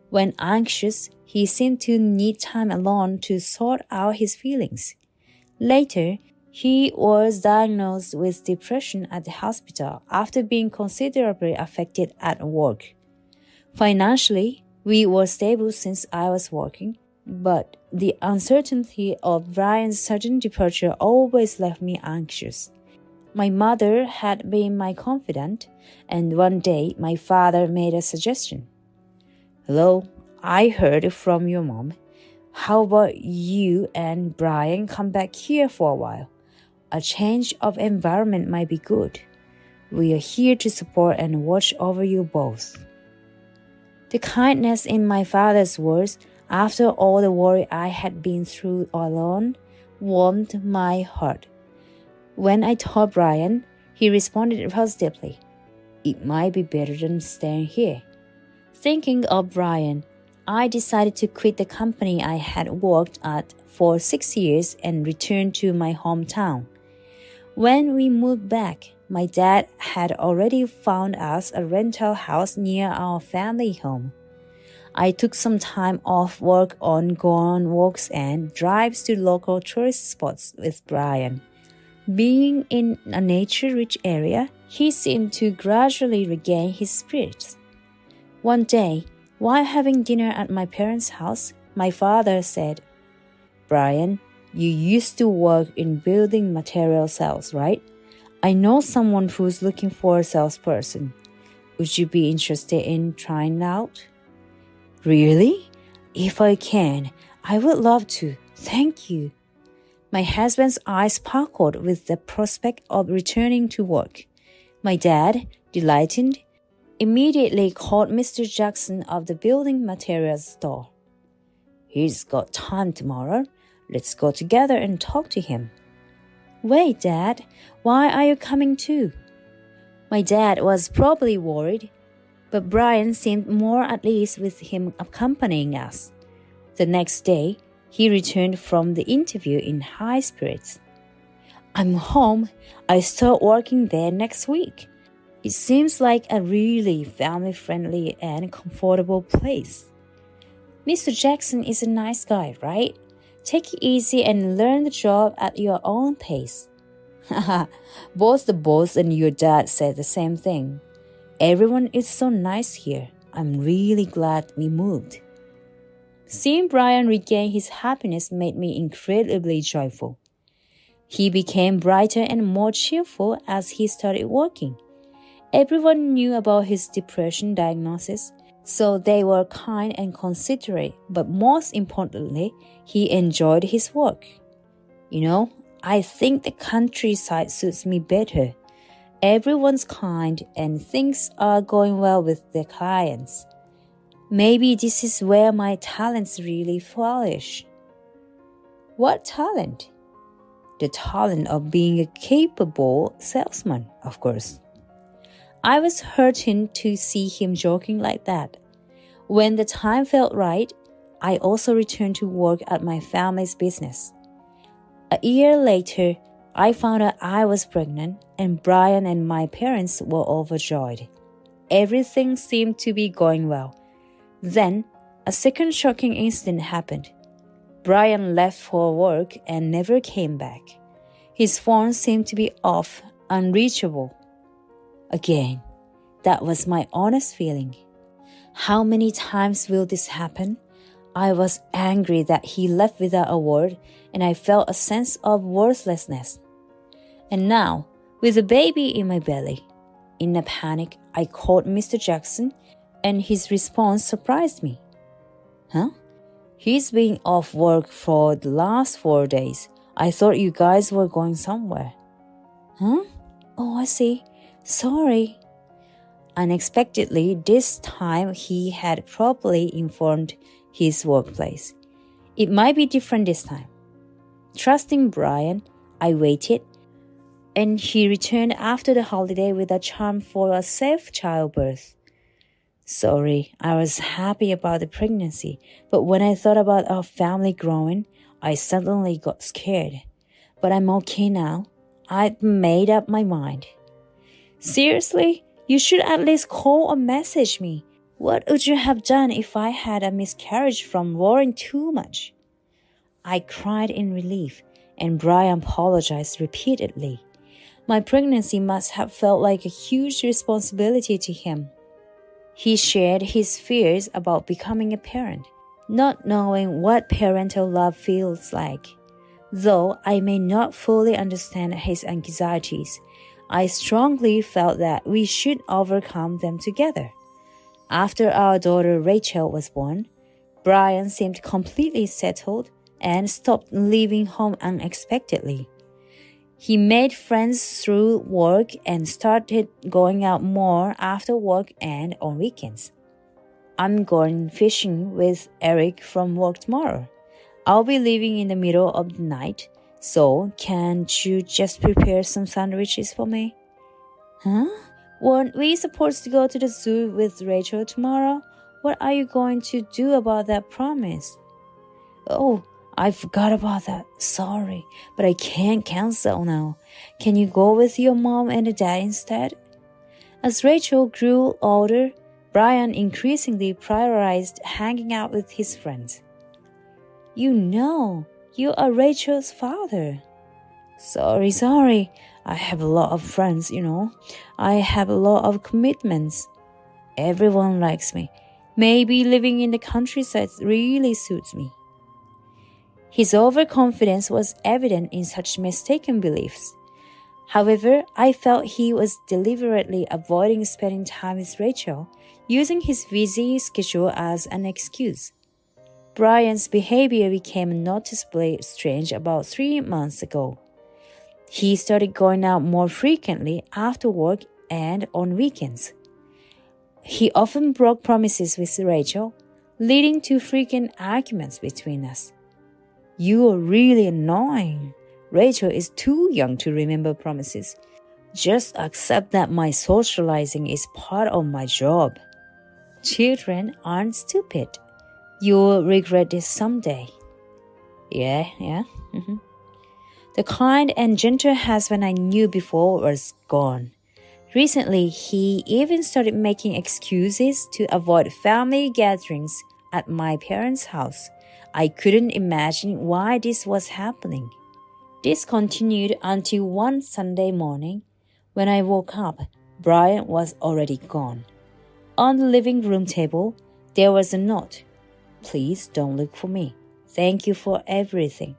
When anxious, he seemed to need time alone to sort out his feelings. Later, he was diagnosed with depression at the hospital after being considerably affected at work. Financially, we were stable since I was working, but the uncertainty of Brian's sudden departure always left me anxious. My mother had been my confidant, and one day my father made a suggestion. "Hello, I heard from your mom. How about you and Brian come back here for a while? A change of environment might be good. We are here to support and watch over you both." The kindness in my father's words, after all the worry I had been through alone, warmed my heart. When I told Brian, he responded positively. It might be better than staying here. Thinking of Brian, I decided to quit the company I had worked at for 6 years and return to my hometown. When we moved back, my dad had already found us a rental house near our family home. I took some time off work on gone walks and drives to local tourist spots with Brian. Being in a nature-rich area, he seemed to gradually regain his spirits. One day, while having dinner at my parents' house, my father said, "Brian, you used to work in building material sales, right? I know someone who's looking for a salesperson. Would you be interested in trying out?" "Really? If I can, I would love to. Thank you." My husband's eyes sparkled with the prospect of returning to work. My dad, delighted, immediately called Mr. Jackson of the building materials store. "He's got time tomorrow. Let's go together and talk to him." "Wait, Dad, why are you coming too?" My dad was probably worried, but Brian seemed more at ease with him accompanying us. The next day, he returned from the interview in high spirits. "I'm home. I start working there next week. It seems like a really family-friendly and comfortable place." "Mr. Jackson is a nice guy, right? Take it easy and learn the job at your own pace." Both the boss and your dad said the same thing. "Everyone is so nice here. I'm really glad we moved." Seeing Brian regain his happiness made me incredibly joyful. He became brighter and more cheerful as he started working. Everyone knew about his depression diagnosis, so they were kind and considerate, but most importantly, he enjoyed his work. You know, I think the countryside suits me better. Everyone's kind and things are going well with their clients. Maybe this is where my talents really flourish. What talent? The talent of being a capable salesman, of course. I was heartened to see him joking like that. When the time felt right, I also returned to work at my family's business. A year later, I found out I was pregnant, and Brian and my parents were overjoyed. Everything seemed to be going well. Then, a second shocking incident happened. Brian left for work and never came back. His phone seemed to be off, unreachable. Again, that was my honest feeling. How many times will this happen? I was angry that he left without a word, and I felt a sense of worthlessness. And now, with a baby in my belly, in a panic, I called Mr. Jackson, and his response surprised me. "Huh? He's been off work for the last 4 days. I thought you guys were going somewhere." "Huh? Oh, I see. Sorry." Unexpectedly, this time he had properly informed his workplace. It might be different this time. Trusting Brian, I waited, and he returned after the holiday with a charm for a safe childbirth. Sorry, I was happy about the pregnancy, but when I thought about our family growing, I suddenly got scared. But I'm okay now. I've made up my mind. Seriously? You should at least call or message me. What would you have done if I had a miscarriage from worrying too much? I cried in relief, and Brian apologized repeatedly. My pregnancy must have felt like a huge responsibility to him. He shared his fears about becoming a parent, not knowing what parental love feels like. Though I may not fully understand his anxieties, I strongly felt that we should overcome them together. After our daughter Rachel was born, Brian seemed completely settled and stopped leaving home unexpectedly. He made friends through work and started going out more after work and on weekends. I'm going fishing with Eric from work tomorrow. I'll be leaving in the middle of the night, so can't you just prepare some sandwiches for me? Huh? Weren't we supposed to go to the zoo with Rachel tomorrow? What are you going to do about that promise? Oh, I forgot about that. Sorry, but I can't cancel now. Can you go with your mom and dad instead? As Rachel grew older, Brian increasingly prioritized hanging out with his friends. You are Rachel's father. Sorry. I have a lot of friends, I have a lot of commitments. Everyone likes me. Maybe living in the countryside really suits me. His overconfidence was evident in such mistaken beliefs. However, I felt he was deliberately avoiding spending time with Rachel, using his busy schedule as an excuse. Brian's behavior became noticeably strange about 3 months ago. He started going out more frequently after work and on weekends. He often broke promises with Rachel, leading to frequent arguments between us. You are really annoying. Rachel is too young to remember promises. Just accept that my socializing is part of my job. Children aren't stupid. You'll regret this someday. Yeah. The kind and gentle husband I knew before was gone. Recently, he even started making excuses to avoid family gatherings at my parents' house. I couldn't imagine why this was happening. This continued until one Sunday morning. When I woke up, Brian was already gone. On the living room table, there was a note. Please don't look for me. Thank you for everything.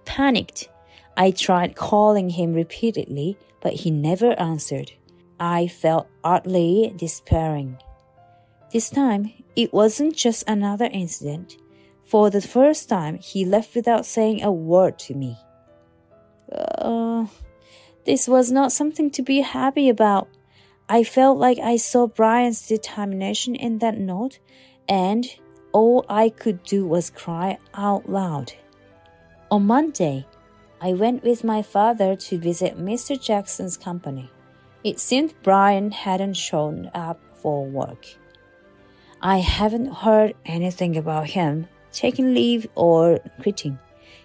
Panicked, I tried calling him repeatedly, but he never answered. I felt oddly despairing. This time, it wasn't just another incident. For the first time, he left without saying a word to me. This was not something to be happy about. I felt like I saw Brian's determination in that note, and all I could do was cry out loud. On Monday, I went with my father to visit Mr. Jackson's company. It seemed Brian hadn't shown up for work. I haven't heard anything about him taking leave or quitting.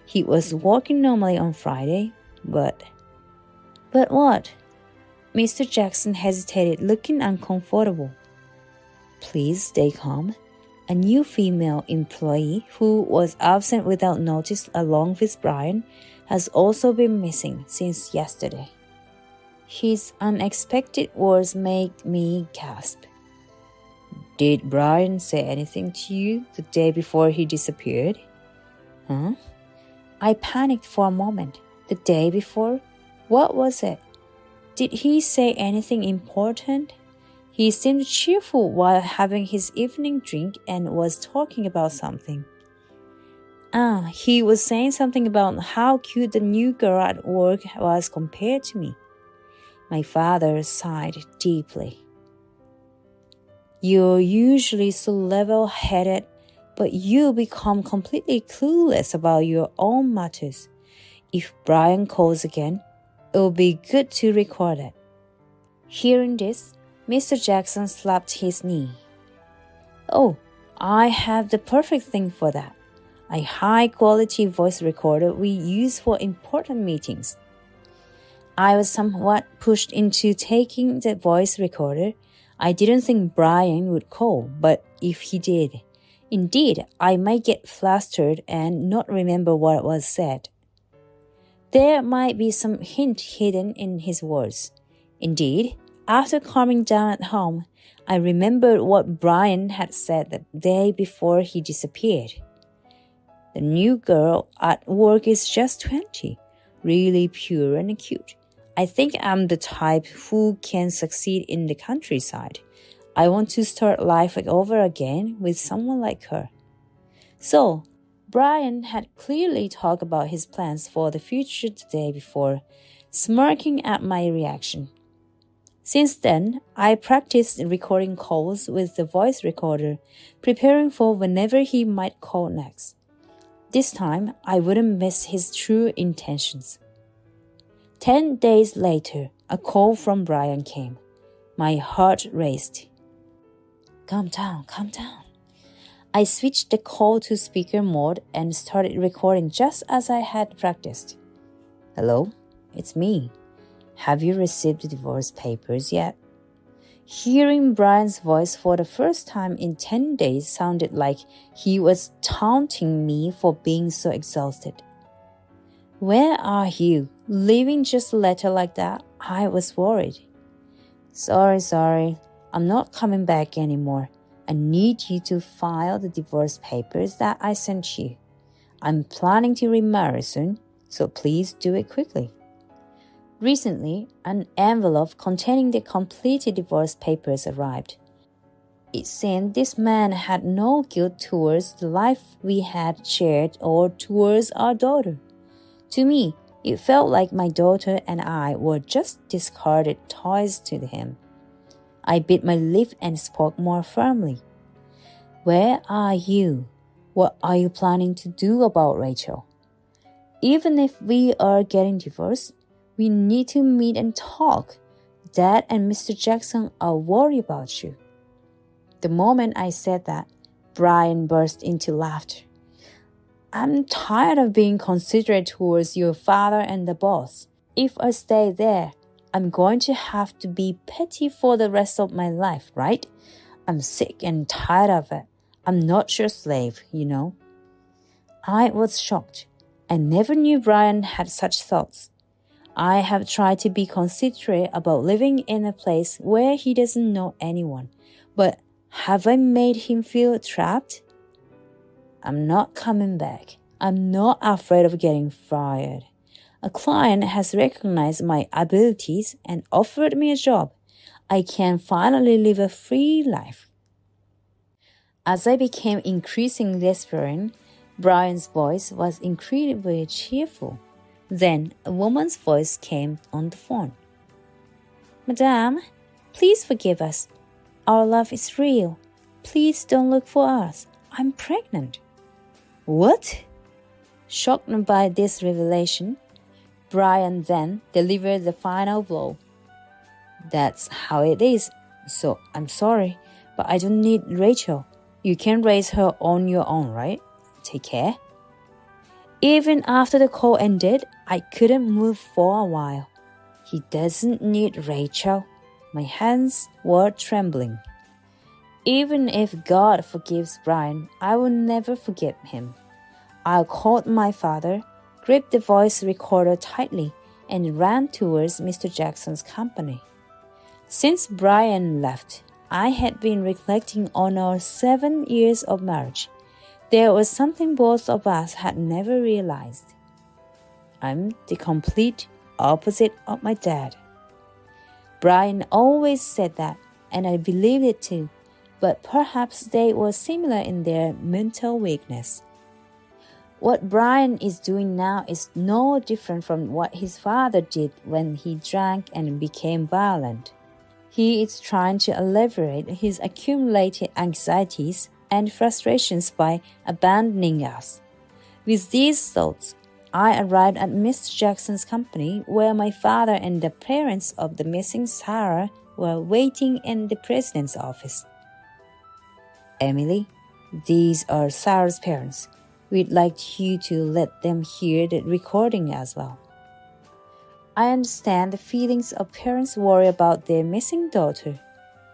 He was working normally on Friday, but what? Mr. Jackson hesitated, looking uncomfortable. Please stay calm. A new female employee who was absent without notice along with Brian has also been missing since yesterday. His unexpected words made me gasp. Did Brian say anything to you the day before he disappeared? Huh? I panicked for a moment. The day before? What was it? Did he say anything important? He seemed cheerful while having his evening drink and was talking about something. He was saying something about how cute the new girl at work was compared to me. My father sighed deeply. You're usually so level-headed, but you become completely clueless about your own matters. If Brian calls again, it will be good to record it. Hearing this, Mr. Jackson slapped his knee. Oh, I have the perfect thing for that. A high-quality voice recorder we use for important meetings. I was somewhat pushed into taking the voice recorder. I didn't think Brian would call, but if he did, indeed, I might get flustered and not remember what was said. There might be some hint hidden in his words. Indeed, after calming down at home, I remembered what Brian had said the day before he disappeared. The new girl at work is just 20, really pure and cute. I think I'm the type who can succeed in the countryside. I want to start life over again with someone like her. So, Brian had clearly talked about his plans for the future the day before, smirking at my reaction. Since then, I practiced recording calls with the voice recorder, preparing for whenever he might call next. This time, I wouldn't miss his true intentions. 10 days later, a call from Brian came. My heart raced. Calm down. I switched the call to speaker mode and started recording just as I had practiced. Hello, it's me. Have you received the divorce papers yet? Hearing Brian's voice for the first time in 10 days sounded like he was taunting me for being so exhausted. Where are you? Leaving just a letter like that? I was worried. Sorry. I'm not coming back anymore. I need you to file the divorce papers that I sent you. I'm planning to remarry soon, so please do it quickly. Recently, an envelope containing the completed divorce papers arrived. It seemed this man had no guilt towards the life we had shared or towards our daughter. To me, it felt like my daughter and I were just discarded toys to him. I bit my lip and spoke more firmly. Where are you? What are you planning to do about Rachel? Even if we are getting divorced, we need to meet and talk. Dad and Mr. Jackson are worried about you. The moment I said that, Brian burst into laughter. I'm tired of being considerate towards your father and the boss. If I stay there, I'm going to have to be petty for the rest of my life, right? I'm sick and tired of it. I'm not your slave, you know. I was shocked. I never knew Brian had such thoughts. I have tried to be considerate about living in a place where he doesn't know anyone, but have I made him feel trapped? I'm not coming back. I'm not afraid of getting fired. A client has recognized my abilities and offered me a job. I can finally live a free life. As I became increasingly desperate, Brian's voice was incredibly cheerful. Then a woman's voice came on the phone. Madame, please forgive us. Our love is real. Please don't look for us. I'm pregnant. What? Shocked by this revelation, Brian then delivered the final blow. That's how it is. So I'm sorry, but I don't need Rachel. You can raise her on your own, right? Take care. Even after the call ended, I couldn't move for a while. He doesn't need Rachel. My hands were trembling. Even if God forgives Brian, I will never forgive him. I called my father, gripped the voice recorder tightly, and ran towards Mr. Jackson's company. Since Brian left, I had been reflecting on our 7 years of marriage. There was something both of us had never realized. I'm the complete opposite of my dad. Brian always said that, and I believed it too, but perhaps they were similar in their mental weakness. What Brian is doing now is no different from what his father did when he drank and became violent. He is trying to alleviate his accumulated anxieties and frustrations by abandoning us. With these thoughts, I arrived at Mr. Jackson's company where my father and the parents of the missing Sarah were waiting in the president's office. Emily, these are Sarah's parents. We'd like you to let them hear the recording as well. I understand the feelings of parents worry about their missing daughter.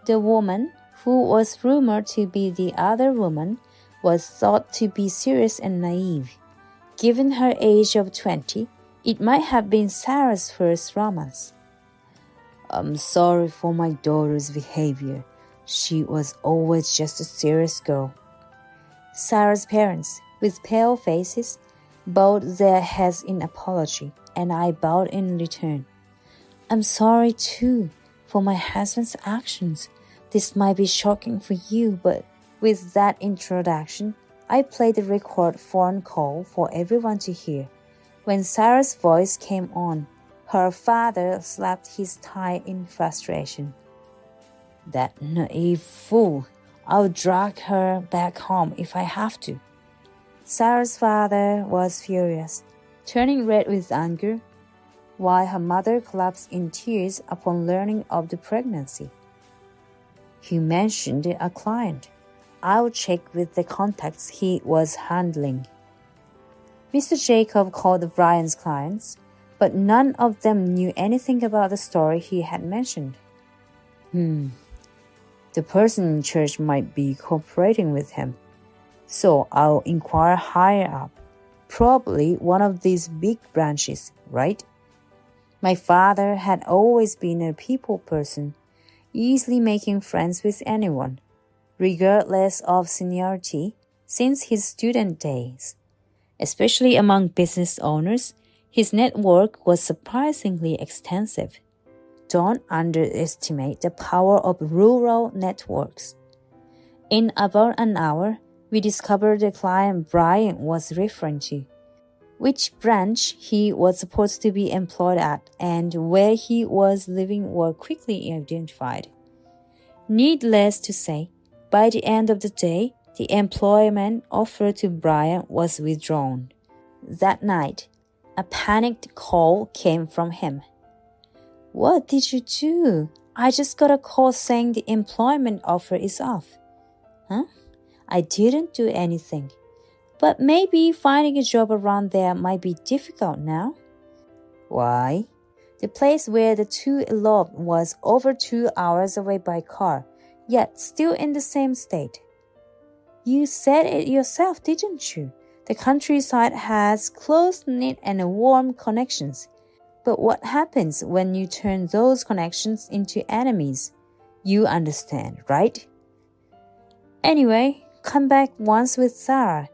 The woman, who was rumored to be the other woman, was thought to be serious and naive. Given her age of 20, it might have been Sarah's first romance. I'm sorry for my daughter's behavior. She was always just a serious girl. Sarah's parents, with pale faces, bowed their heads in apology, and I bowed in return. I'm sorry, too, for my husband's actions. This might be shocking for you, but with that introduction, I played the record phone call for everyone to hear. When Sarah's voice came on, her father slapped his thigh in frustration. That naive fool! I'll drag her back home if I have to. Sarah's father was furious, turning red with anger, while her mother collapsed in tears upon learning of the pregnancy. He mentioned a client. I'll check with the contacts he was handling. Mr. Jacob called Brian's clients, but none of them knew anything about the story he had mentioned. The person in charge might be cooperating with him, so I'll inquire higher up. Probably one of these big branches, right? My father had always been a people person, easily making friends with anyone, regardless of seniority, since his student days. Especially among business owners, his network was surprisingly extensive. Don't underestimate the power of rural networks. In about an hour, we discovered the client Brian was referring to, which branch he was supposed to be employed at, and where he was living were quickly identified. Needless to say, by the end of the day, the employment offer to Brian was withdrawn. That night, a panicked call came from him. "What did you do? I just got a call saying the employment offer is off." "Huh? I didn't do anything. But maybe finding a job around there might be difficult now." "Why?" "The place where the two eloped was over 2 hours away by car, yet still in the same state." "You said it yourself, didn't you? The countryside has close-knit and warm connections. But what happens when you turn those connections into enemies? You understand, right? Anyway, come back once with Sarah.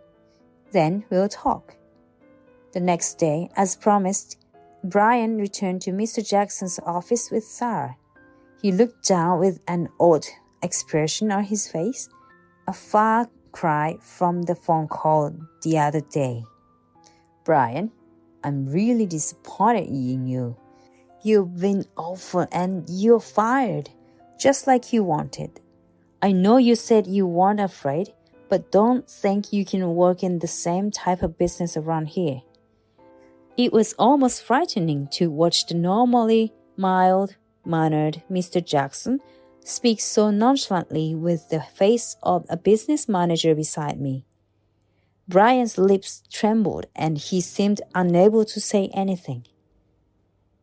Then we'll talk." The next day, as promised, Brian returned to Mr. Jackson's office with Sarah. He looked down with an odd expression on his face, a far cry from the phone call the other day. "Brian, I'm really disappointed in you. You've been offered and you're fired, just like you wanted. I know you said you weren't afraid, but don't think you can work in the same type of business around here." It was almost frightening to watch the normally mild-mannered Mr. Jackson speak so nonchalantly with the face of a business manager beside me. Brian's lips trembled and he seemed unable to say anything.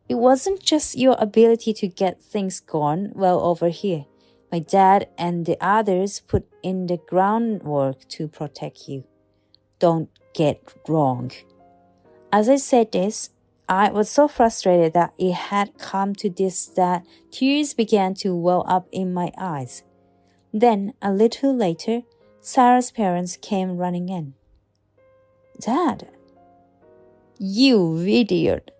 "It wasn't just your ability to get things going well over here. My dad and the others put in the groundwork to protect you. Don't get wrong." As I said this, I was so frustrated that it had come to this that tears began to well up in my eyes. Then, a little later, Sarah's parents came running in. "Dad." "You idiot."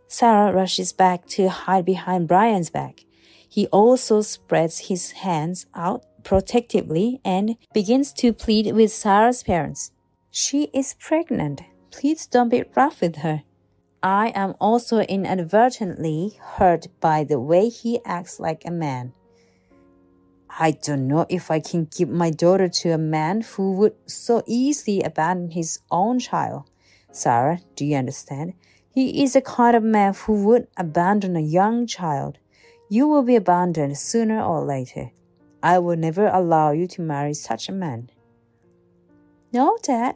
Sarah rushes back to hide behind Brian's back. He also spreads his hands out protectively and begins to plead with Sarah's parents. "She is pregnant. Please don't be rough with her." I am also inadvertently hurt by the way he acts like a man. "I don't know if I can give my daughter to a man who would so easily abandon his own child. Sarah, do you understand? He is the kind of man who would abandon a young child. You will be abandoned sooner or later. I will never allow you to marry such a man." "No, Dad.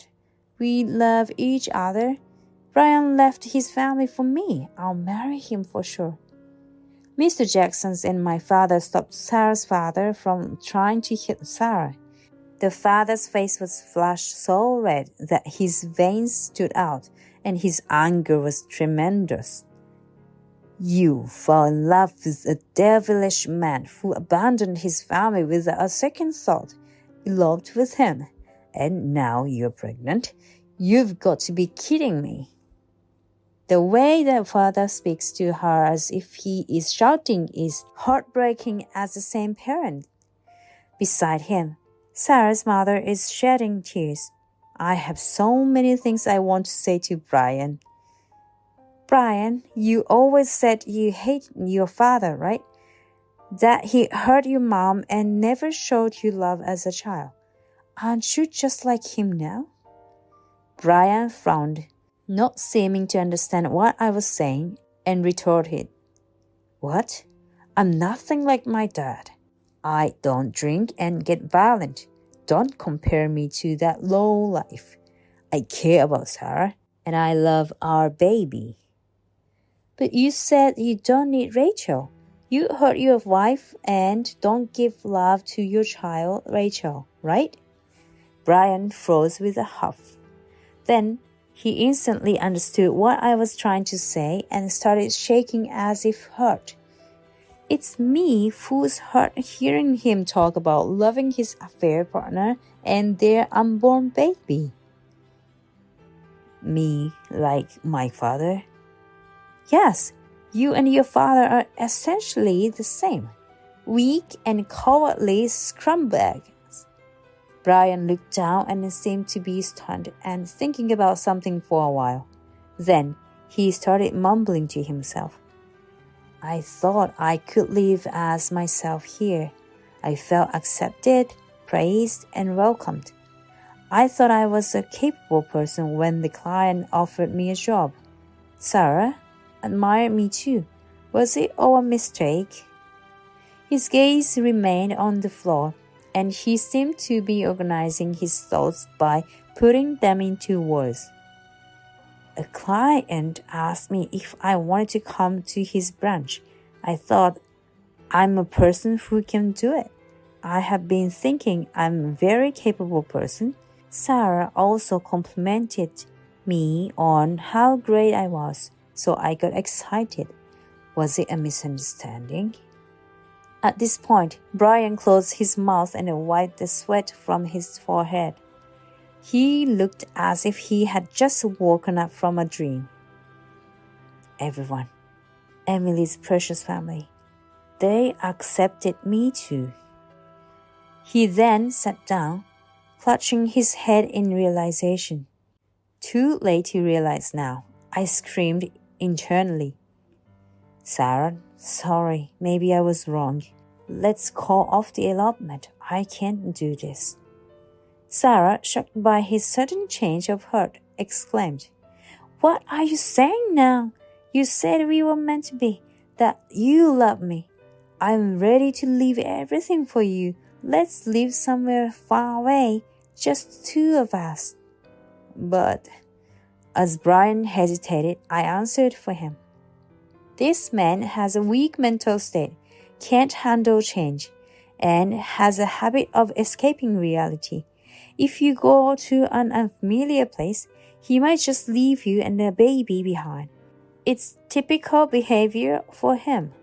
We love each other. Brian left his family for me. I'll marry him for sure." Mr. Jackson's and my father stopped Sarah's father from trying to hit Sarah. The father's face was flushed so red that his veins stood out, and his anger was tremendous. "You fell in love with a devilish man who abandoned his family without a second thought, eloped with him, and now you're pregnant? You've got to be kidding me." The way the father speaks to her as if he is shouting is heartbreaking as the same parent. Beside him, Sarah's mother is shedding tears. I have so many things I want to say to Brian. "Brian, you always said you hate your father, right? That he hurt your mom and never showed you love as a child. Aren't you just like him now?" Brian frowned, not seeming to understand what I was saying, and retorted, "What? I'm nothing like my dad. I don't drink and get violent. don't compare me to that low life. I care about Sarah, and I love our baby. But you said you don't need Rachel. You hurt your wife and don't give love to your child, Rachel, right? Brian froze with a huff. Then he instantly understood what I was trying to say and started shaking as if hurt. It's me who's hurt hearing him talk about loving his affair partner and their unborn baby. Me, like my father? Yes, you and your father are essentially the same. Weak and cowardly scumbags. Brian looked down and seemed to be stunned and thinking about something for a while. Then he started mumbling to himself. I thought I could live as myself here. I felt accepted, praised, and welcomed. I thought I was a capable person when the client offered me a job. Sarah admired me too. Was it all a mistake? His gaze remained on the floor, and he seemed to be organizing his thoughts by putting them into words. A client asked me if I wanted to come to his branch. I thought, I'm a person who can do it. I have been thinking I'm a very capable person. Sarah also complimented me on how great I was, so I got excited. Was it a misunderstanding? At this point, Brian closed his mouth and wiped the sweat from his forehead. He looked as if he had just woken up from a dream. Everyone, Emily's precious family, they accepted me too. He then sat down, clutching his head in realization. Too late to realize now, I screamed internally. Sarah, sorry, maybe I was wrong. Let's call off the elopement. I can't do this. Sarah, shocked by his sudden change of heart, exclaimed, What are you saying now? You said we were meant to be, that you love me. I'm ready to leave everything for you. Let's live somewhere far away, just two of us. But, as Brian hesitated, I answered for him. This man has a weak mental state, can't handle change, and has a habit of escaping reality. If you go to an unfamiliar place, he might just leave you and the baby behind. It's typical behavior for him.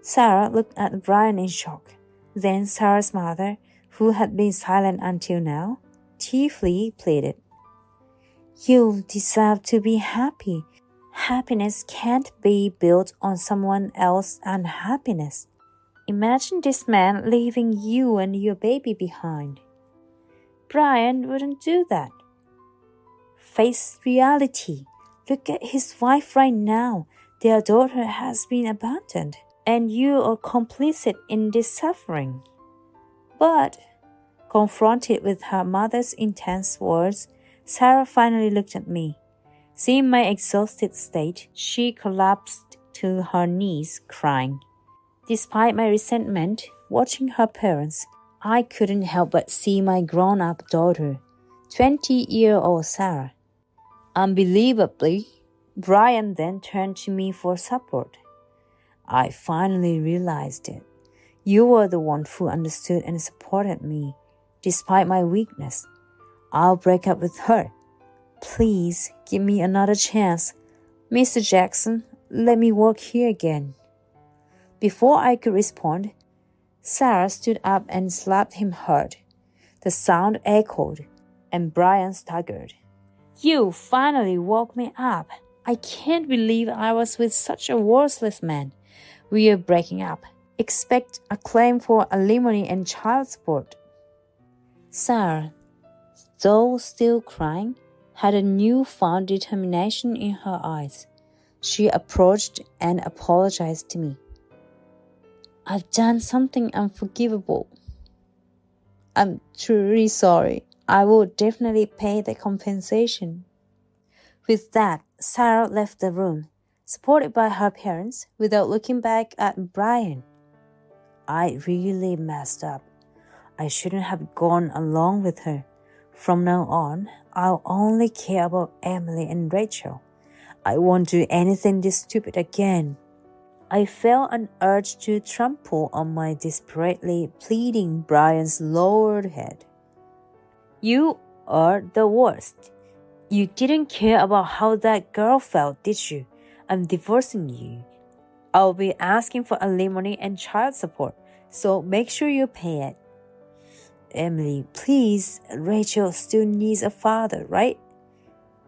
Sarah looked at Brian in shock. Then Sarah's mother, who had been silent until now, tearfully pleaded. You deserve to be happy. Happiness can't be built on someone else's unhappiness. Imagine this man leaving you and your baby behind. Brian wouldn't do that. Face reality. Look at his wife right now. Their daughter has been abandoned, and you are complicit in this suffering. But, confronted with her mother's intense words, Sarah finally looked at me. Seeing my exhausted state, she collapsed to her knees, crying. Despite my resentment, watching her parents, I couldn't help but see my grown-up daughter, 20-year-old Sarah. Unbelievably, Brian then turned to me for support. I finally realized it. You were the one who understood and supported me, despite my weakness. I'll break up with her. Please give me another chance. Mr. Jackson, let me work here again. Before I could respond, Sarah stood up and slapped him hard. The sound echoed, and Brian staggered. You finally woke me up. I can't believe I was with such a worthless man. We are breaking up. Expect a claim for alimony and child support. Sarah, though still crying, had a newfound determination in her eyes. She approached and apologized to me. I've done something unforgivable. I'm truly sorry. I will definitely pay the compensation. With that, Sarah left the room, supported by her parents, without looking back at Brian. I really messed up. I shouldn't have gone along with her. From now on, I'll only care about Emily and Rachel. I won't do anything this stupid again. I felt an urge to trample on my desperately pleading Brian's lowered head. You are the worst. You didn't care about how that girl felt, did you? I'm divorcing you. I'll be asking for alimony and child support, so make sure you pay it. Emily, please, Rachel still needs a father, right?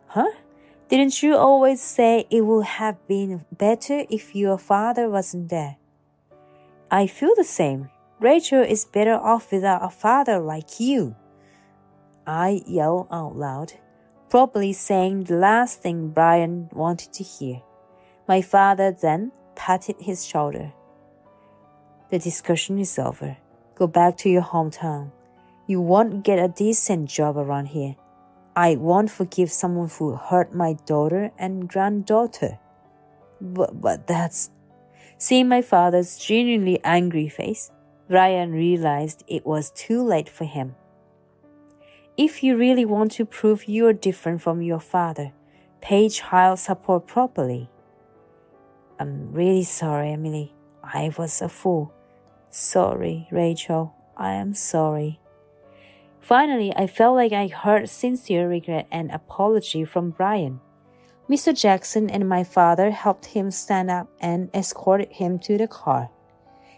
Huh? Didn't you always say it would have been better if your father wasn't there? I feel the same. Rachel is better off without a father like you. I yelled out loud, probably saying the last thing Brian wanted to hear. My father then patted his shoulder. The discussion is over. Go back to your hometown. You won't get a decent job around here. I won't forgive someone who hurt my daughter and granddaughter. But that's... Seeing my father's genuinely angry face, Brian realized it was too late for him. If you really want to prove you're different from your father, pay child support properly. I'm really sorry, Emily. I was a fool. Sorry, Rachel. I am sorry. Finally, I felt like I heard sincere regret and apology from Brian. Mr. Jackson and my father helped him stand up and escorted him to the car.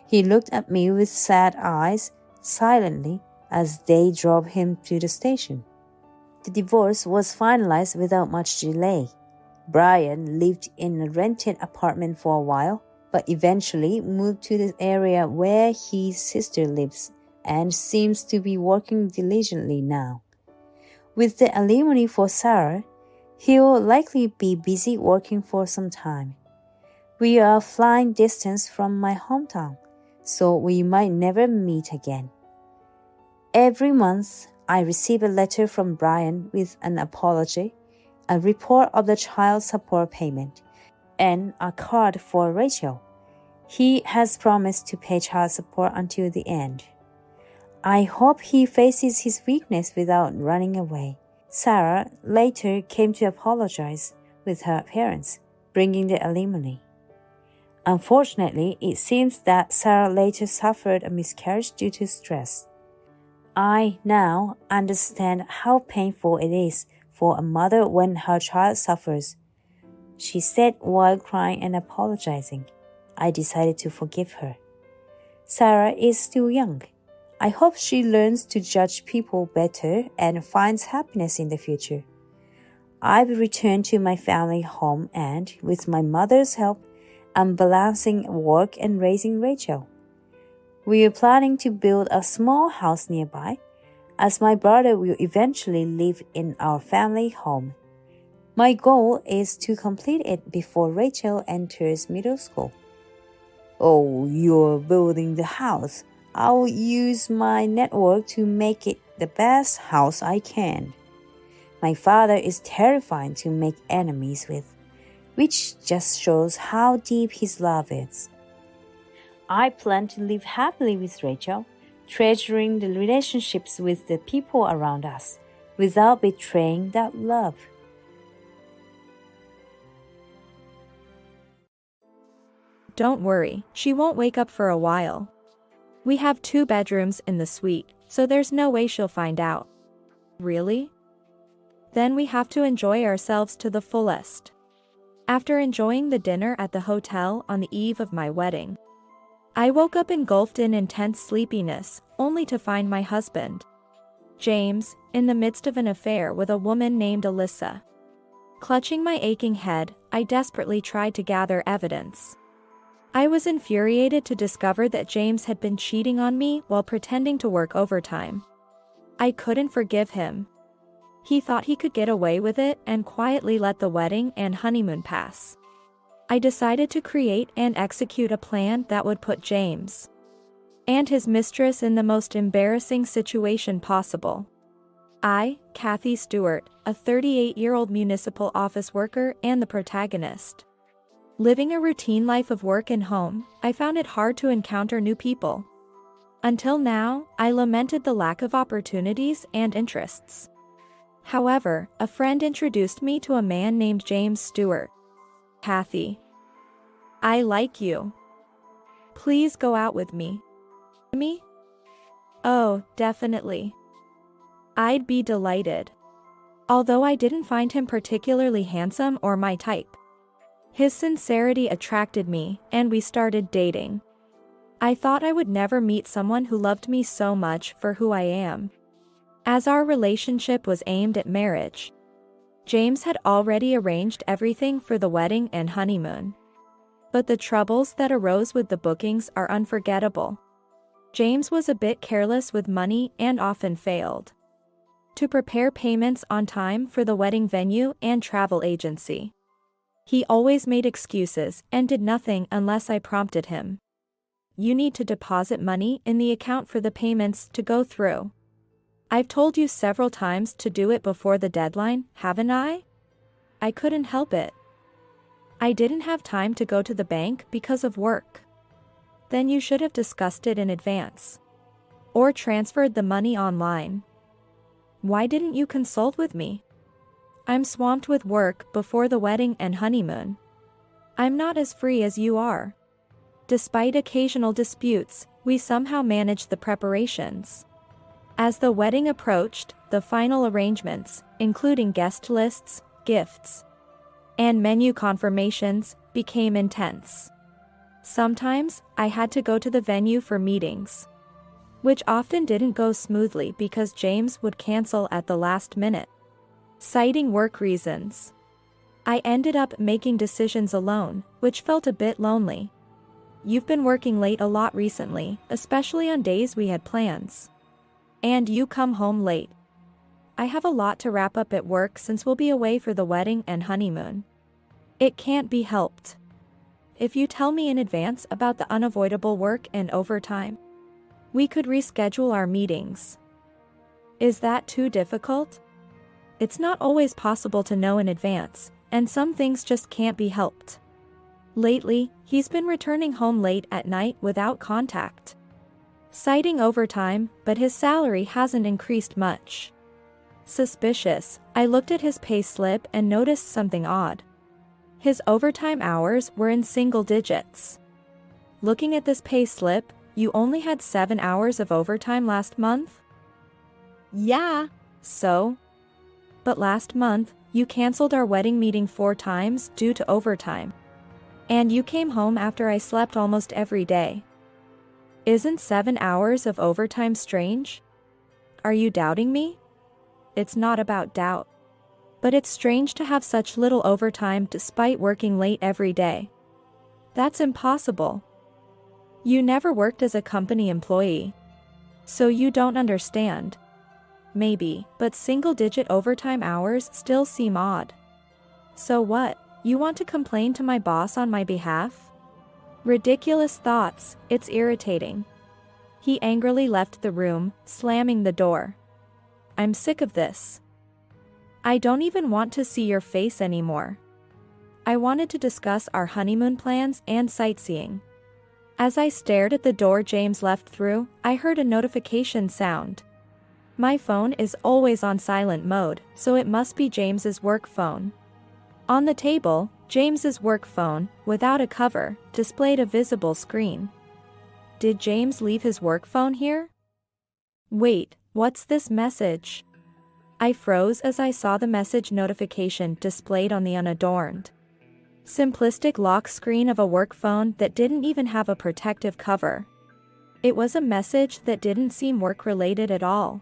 He looked at me with sad eyes, silently, as they drove him to the station. The divorce was finalized without much delay. Brian lived in a rented apartment for a while, but eventually moved to the area where his sister lives and seems to be working diligently now. With the alimony for Sarah, he'll likely be busy working for some time. We are flying distance from my hometown, so we might never meet again. Every month, I receive a letter from Brian with an apology, a report of the child support payment, and a card for Rachel. He has promised to pay child support until the end. I hope he faces his weakness without running away. Sarah later came to apologize with her parents, bringing the alimony. Unfortunately, it seems that Sarah later suffered a miscarriage due to stress. I now understand how painful it is for a mother when her child suffers, she said while crying and apologizing. I decided to forgive her. Sarah is still young. I hope she learns to judge people better and finds happiness in the future. I've returned to my family home and, with my mother's help, I'm balancing work and raising Rachel. We are planning to build a small house nearby, as my brother will eventually live in our family home. My goal is to complete it before Rachel enters middle school. Oh, you're building the house. I'll use my network to make it the best house I can. My father is terrifying to make enemies with, which just shows how deep his love is. I plan to live happily with Rachel, treasuring the relationships with the people around us, without betraying that love. Don't worry, she won't wake up for a while. We have 2 bedrooms in the suite, so there's no way she'll find out. Really? Then we have to enjoy ourselves to the fullest. After enjoying the dinner at the hotel on the eve of my wedding, I woke up engulfed in intense sleepiness, only to find my husband, James, in the midst of an affair with a woman named Alyssa. Clutching my aching head, I desperately tried to gather evidence. I was infuriated to discover that James had been cheating on me while pretending to work overtime. I couldn't forgive him. He thought he could get away with it and quietly let the wedding and honeymoon pass. I decided to create and execute a plan that would put James and his mistress in the most embarrassing situation possible. I, Kathy Stewart, a 38-year-old municipal office worker and the protagonist. Living a routine life of work and home, I found it hard to encounter new people. Until now, I lamented the lack of opportunities and interests. However, a friend introduced me to a man named James Stewart. Kathy. I like you. Please go out with me. Me? Oh, definitely. I'd be delighted. Although I didn't find him particularly handsome or my type. His sincerity attracted me, and we started dating. I thought I would never meet someone who loved me so much for who I am. As our relationship was aimed at marriage, James had already arranged everything for the wedding and honeymoon. But the troubles that arose with the bookings are unforgettable. James was a bit careless with money and often failed to prepare payments on time for the wedding venue and travel agency. He always made excuses and did nothing unless I prompted him. You need to deposit money in the account for the payments to go through. I've told you several times to do it before the deadline, haven't I? I couldn't help it. I didn't have time to go to the bank because of work. Then you should have discussed it in advance. Or transferred the money online. Why didn't you consult with me? I'm swamped with work before the wedding and honeymoon. I'm not as free as you are. Despite occasional disputes, we somehow managed the preparations. As the wedding approached, the final arrangements, including guest lists, gifts, and menu confirmations, became intense. Sometimes, I had to go to the venue for meetings, which often didn't go smoothly because James would cancel at the last minute, citing work reasons. I ended up making decisions alone, which felt a bit lonely. You've been working late a lot recently, especially on days we had plans. And you come home late. I have a lot to wrap up at work since we'll be away for the wedding and honeymoon. It can't be helped. If you tell me in advance about the unavoidable work and overtime, we could reschedule our meetings. Is that too difficult? It's not always possible to know in advance, and some things just can't be helped. Lately, he's been returning home late at night without contact, citing overtime, but his salary hasn't increased much. Suspicious, I looked at his pay slip and noticed something odd. His overtime hours were in single digits. Looking at this pay slip, you only had 7 hours of overtime last month? Yeah. So? But last month, you canceled our wedding meeting 4 times due to overtime. And you came home after I slept almost every day. Isn't 7 hours of overtime strange? Are you doubting me? It's not about doubt. But it's strange to have such little overtime despite working late every day. That's impossible. You never worked as a company employee. So you don't understand. Maybe, but single-digit overtime hours still seem odd. So what, you want to complain to my boss on my behalf? Ridiculous thoughts, it's irritating. He angrily left the room, slamming the door. I'm sick of this. I don't even want to see your face anymore. I wanted to discuss our honeymoon plans and sightseeing. As I stared at the door James left through, I heard a notification sound. My phone is always on silent mode, so it must be James's work phone. On the table, James's work phone, without a cover, displayed a visible screen. Did James leave his work phone here? Wait, what's this message? I froze as I saw the message notification displayed on the unadorned, simplistic lock screen of a work phone that didn't even have a protective cover. It was a message that didn't seem work-related at all.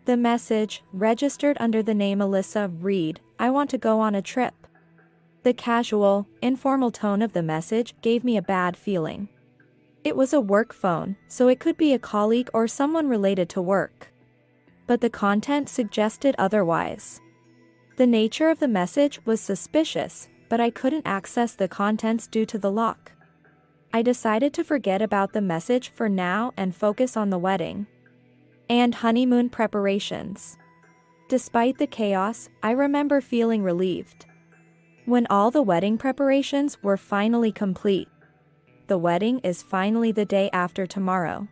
The message, registered under the name Alyssa, read, "I want to go on a trip." The casual, informal tone of the message gave me a bad feeling. It was a work phone, so it could be a colleague or someone related to work. But the content suggested otherwise. The nature of the message was suspicious, but I couldn't access the contents due to the lock. I decided to forget about the message for now and focus on the wedding and honeymoon preparations. Despite the chaos, I remember feeling relieved when all the wedding preparations were finally complete. The wedding is finally the day after tomorrow.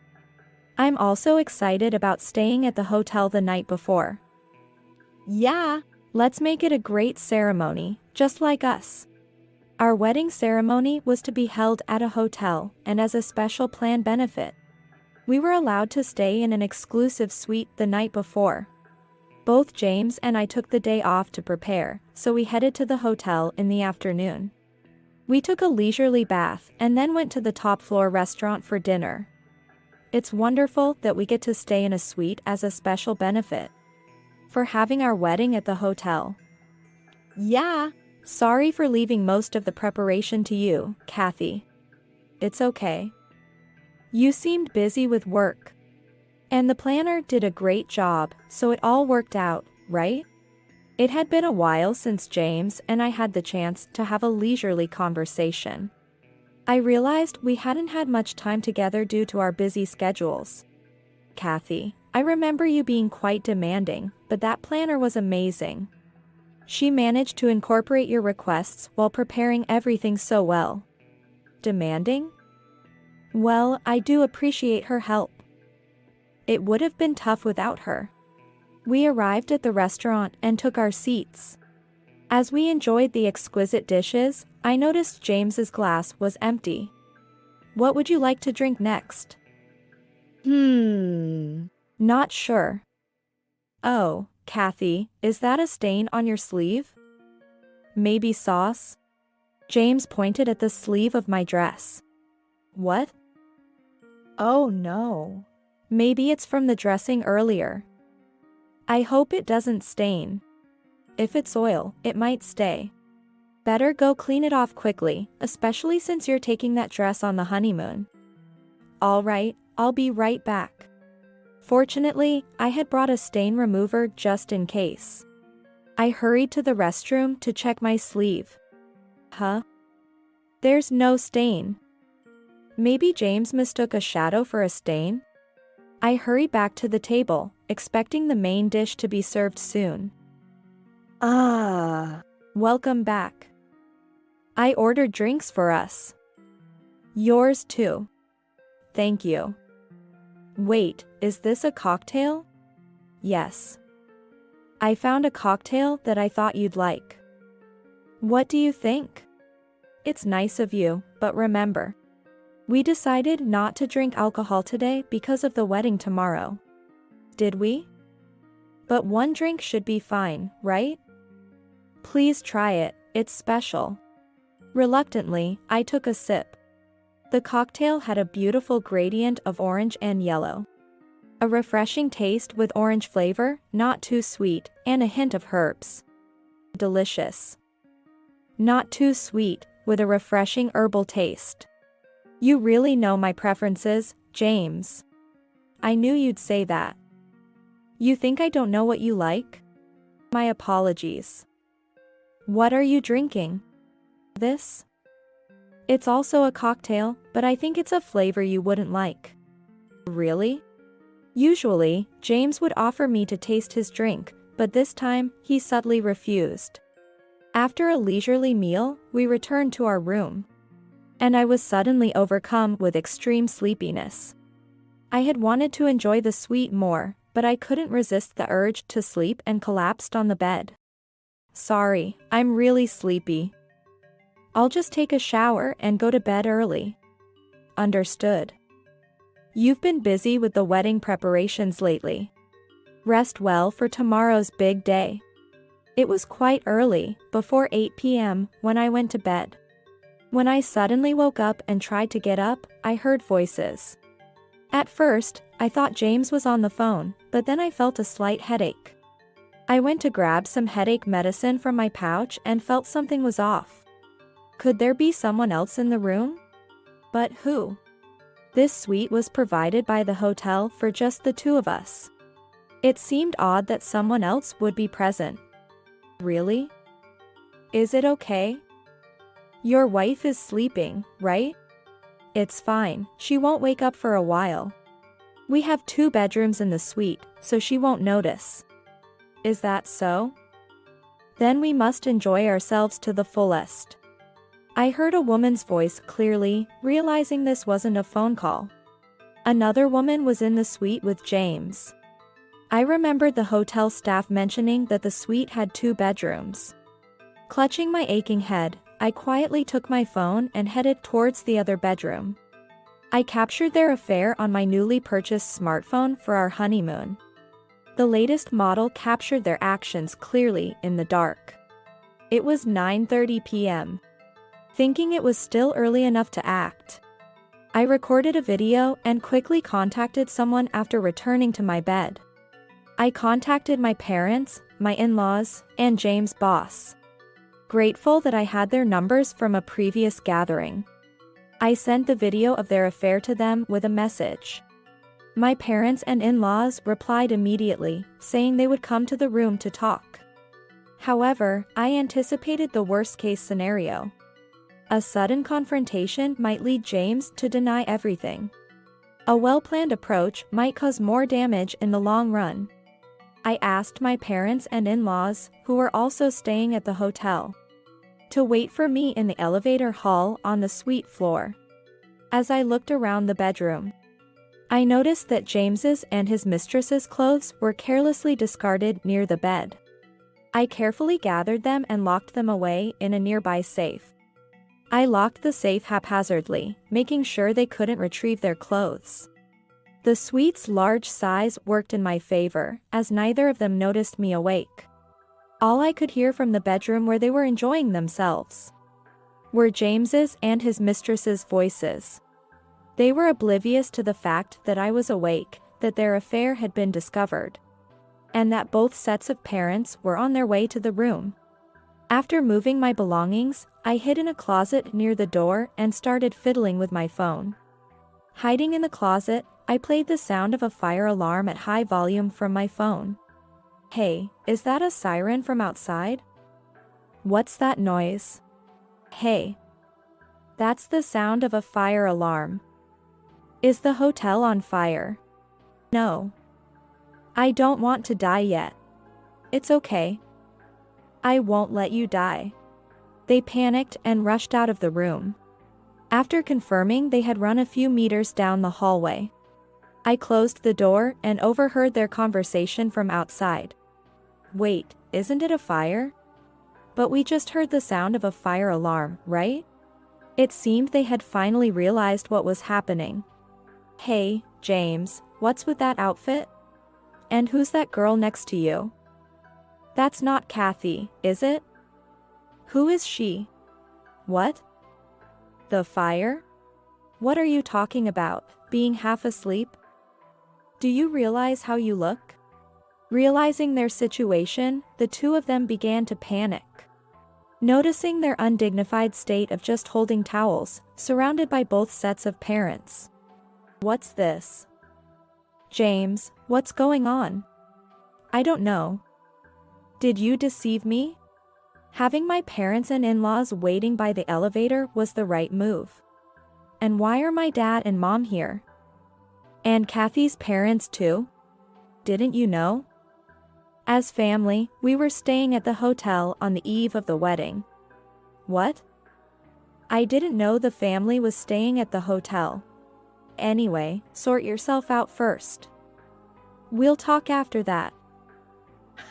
I'm also excited about staying at the hotel the night before. Yeah. Let's make it a great ceremony, just like us. Our wedding ceremony was to be held at a hotel, and as a special planned benefit, we were allowed to stay in an exclusive suite the night before. Both James and I took the day off to prepare, so we headed to the hotel in the afternoon. We took a leisurely bath and then went to the top-floor restaurant for dinner. It's wonderful that we get to stay in a suite as a special benefit for having our wedding at the hotel. Yeah. Sorry for leaving most of the preparation to you, Kathy. It's okay. You seemed busy with work. And the planner did a great job, so it all worked out, right? It had been a while since James and I had the chance to have a leisurely conversation. I realized we hadn't had much time together due to our busy schedules. Kathy, I remember you being quite demanding, but that planner was amazing. She managed to incorporate your requests while preparing everything so well. Demanding? Well, I do appreciate her help. It would have been tough without her. We arrived at the restaurant and took our seats. As we enjoyed the exquisite dishes, I noticed James's glass was empty. What would you like to drink next? Not sure. Oh, Kathy, is that a stain on your sleeve? Maybe sauce? James pointed at the sleeve of my dress. What? Oh no. Maybe it's from the dressing earlier. I hope it doesn't stain. If it's oil, it might stay. Better go clean it off quickly, especially since you're taking that dress on the honeymoon. All right, I'll be right back. Fortunately, I had brought a stain remover just in case. I hurried to the restroom to check my sleeve. Huh? There's no stain. Maybe James mistook a shadow for a stain? I hurried back to the table, expecting the main dish to be served soon. Welcome back. I ordered drinks for us. Yours too. Thank you. Wait, is this a cocktail? Yes. I found a cocktail that I thought you'd like. What do you think? It's nice of you, but remember, we decided not to drink alcohol today because of the wedding tomorrow. Did we? But one drink should be fine, right? Please try it, it's special. Reluctantly, I took a sip. The cocktail had a beautiful gradient of orange and yellow. A refreshing taste with orange flavor, not too sweet, and a hint of herbs. Delicious. Not too sweet, with a refreshing herbal taste. You really know my preferences, James. I knew you'd say that. You think I don't know what you like? My apologies. What are you drinking? This? It's also a cocktail, but I think it's a flavor you wouldn't like. Really? Usually, James would offer me to taste his drink, but this time, he subtly refused. After a leisurely meal, we returned to our room. And I was suddenly overcome with extreme sleepiness. I had wanted to enjoy the suite more, but I couldn't resist the urge to sleep and collapsed on the bed. Sorry, I'm really sleepy. I'll just take a shower and go to bed early. Understood. You've been busy with the wedding preparations lately. Rest well for tomorrow's big day. It was quite early, before 8 p.m., when I went to bed. When I suddenly woke up and tried to get up, I heard voices. At first, I thought James was on the phone, but then I felt a slight headache. I went to grab some headache medicine from my pouch and felt something was off. Could there be someone else in the room? But who? This suite was provided by the hotel for just the two of us. It seemed odd that someone else would be present. Really? Is it okay? Your wife is sleeping, right? It's fine, she won't wake up for a while. We have 2 bedrooms in the suite, so she won't notice. Is that so? Then we must enjoy ourselves to the fullest. I heard a woman's voice clearly, realizing this wasn't a phone call. Another woman was in the suite with James. I remembered the hotel staff mentioning that the suite had 2 bedrooms. Clutching my aching head, I quietly took my phone and headed towards the other bedroom. I captured their affair on my newly purchased smartphone for our honeymoon. The latest model captured their actions clearly in the dark. It was 9:30 p.m. Thinking it was still early enough to act, I recorded a video and quickly contacted someone after returning to my bed. I contacted my parents, my in-laws, and James' boss. Grateful that I had their numbers from a previous gathering, I sent the video of their affair to them with a message. My parents and in-laws replied immediately, saying they would come to the room to talk. However, I anticipated the worst-case scenario. A sudden confrontation might lead James to deny everything. A well-planned approach might cause more damage in the long run. I asked my parents and in-laws, who were also staying at the hotel, to wait for me in the elevator hall on the suite floor. As I looked around the bedroom, I noticed that James's and his mistress's clothes were carelessly discarded near the bed. I carefully gathered them and locked them away in a nearby safe. I locked the safe haphazardly, making sure they couldn't retrieve their clothes. The suite's large size worked in my favor, as neither of them noticed me awake. All I could hear from the bedroom where they were enjoying themselves were James's and his mistress's voices. They were oblivious to the fact that I was awake, that their affair had been discovered, and that both sets of parents were on their way to the room. After moving my belongings, I hid in a closet near the door and started fiddling with my phone. Hiding in the closet, I played the sound of a fire alarm at high volume from my phone. Hey, is that a siren from outside? What's that noise? Hey. That's the sound of a fire alarm. Is the hotel on fire? No. I don't want to die yet. It's okay. I won't let you die. They panicked and rushed out of the room. After confirming they had run a few meters down the hallway, I closed the door and overheard their conversation from outside. Wait, isn't it a fire? But we just heard the sound of a fire alarm, right? It seemed they had finally realized what was happening. Hey, James, what's with that outfit? And who's that girl next to you? That's not Kathy, is it? Who is she? What? The fire? What are you talking about, being half asleep? Do you realize how you look? Realizing their situation, the two of them began to panic. Noticing their undignified state of just holding towels, surrounded by both sets of parents. What's this? James, what's going on? I don't know. Did you deceive me? Having my parents and in-laws waiting by the elevator was the right move. And why are my dad and mom here? And Kathy's parents too? Didn't you know? As family, we were staying at the hotel on the eve of the wedding. What? I didn't know the family was staying at the hotel. Anyway, sort yourself out first. We'll talk after that.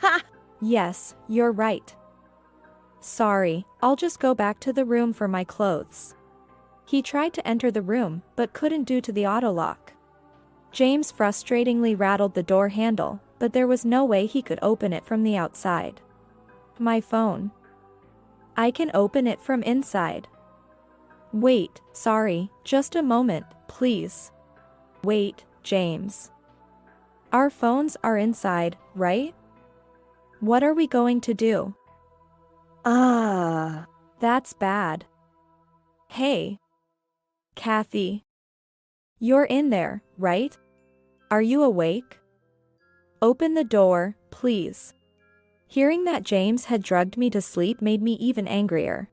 Ha! Yes, you're right. Sorry, I'll just go back to the room for my clothes. He tried to enter the room, but couldn't due to the auto lock. James frustratingly rattled the door handle, but there was no way he could open it from the outside. My phone. I can open it from inside. Wait, sorry, just a moment, please. Wait, James. Our phones are inside, right? What are we going to do? That's bad. Hey. Kathy. You're in there, right? Are you awake? Open the door, please. Hearing that James had drugged me to sleep made me even angrier.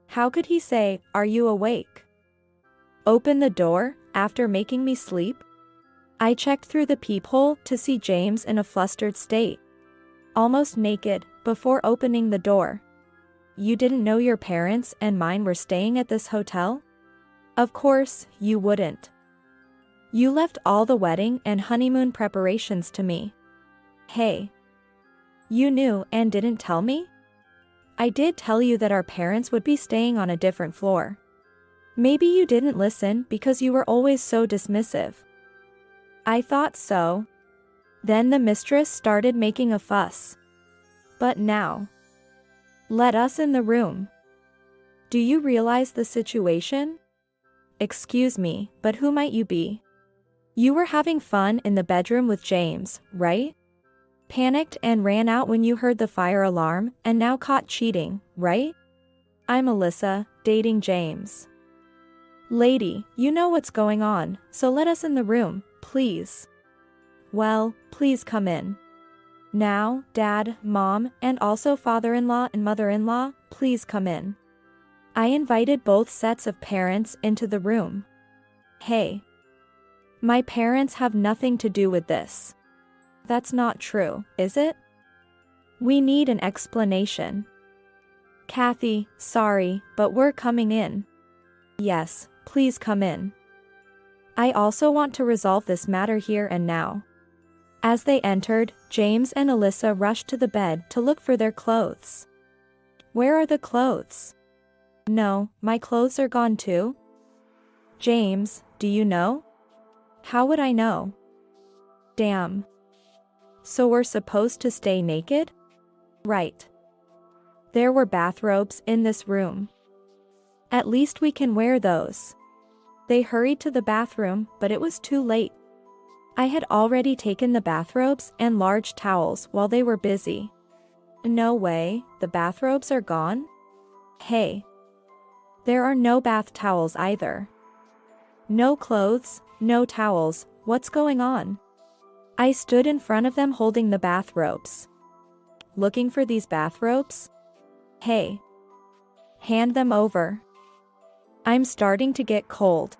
How could he say, "Are you awake?" Open the door, after making me sleep? I checked through the peephole to see James in a flustered state, almost naked, before opening the door. You didn't know your parents and mine were staying at this hotel? Of course, you wouldn't. You left all the wedding and honeymoon preparations to me. Hey. You knew and didn't tell me? I did tell you that our parents would be staying on a different floor. Maybe you didn't listen because you were always so dismissive. I thought so. Then the mistress started making a fuss. But now. Let us in the room. Do you realize the situation? Excuse me, but who might you be? You were having fun in the bedroom with James, right? Panicked and ran out when you heard the fire alarm and now caught cheating, right? I'm Alyssa, dating James. Lady, you know what's going on, so let us in the room, please. Well, please come in. Now, Dad, Mom, and also father-in-law and mother-in-law, please come in. I invited both sets of parents into the room. Hey. My parents have nothing to do with this. That's not true, is it? We need an explanation. Kathy, sorry, but we're coming in. Yes, please come in. I also want to resolve this matter here and now. As they entered, James and Alyssa rushed to the bed to look for their clothes. Where are the clothes? No, my clothes are gone too. James, do you know? How would I know? Damn. So we're supposed to stay naked? Right. There were bathrobes in this room. At least we can wear those. They hurried to the bathroom, but it was too late. I had already taken the bathrobes and large towels while they were busy. No way, the bathrobes are gone? Hey. There are no bath towels either. No clothes, no towels, what's going on? I stood in front of them holding the bathrobes. Looking for these bathrobes? Hey. Hand them over. I'm starting to get cold.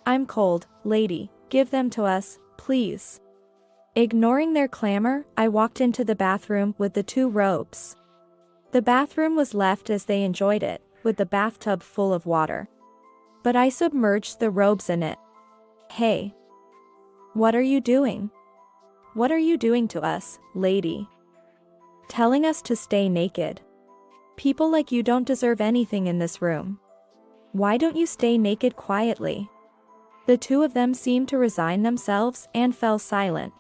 I'm cold, lady, give them to us, please. Ignoring their clamor, I walked into the bathroom with the two robes. The bathroom was left as they enjoyed it, with the bathtub full of water. But I submerged the robes in it. Hey. What are you doing? What are you doing to us, lady? Telling us to stay naked. People like you don't deserve anything in this room. Why don't you stay naked quietly? The two of them seemed to resign themselves and fell silent.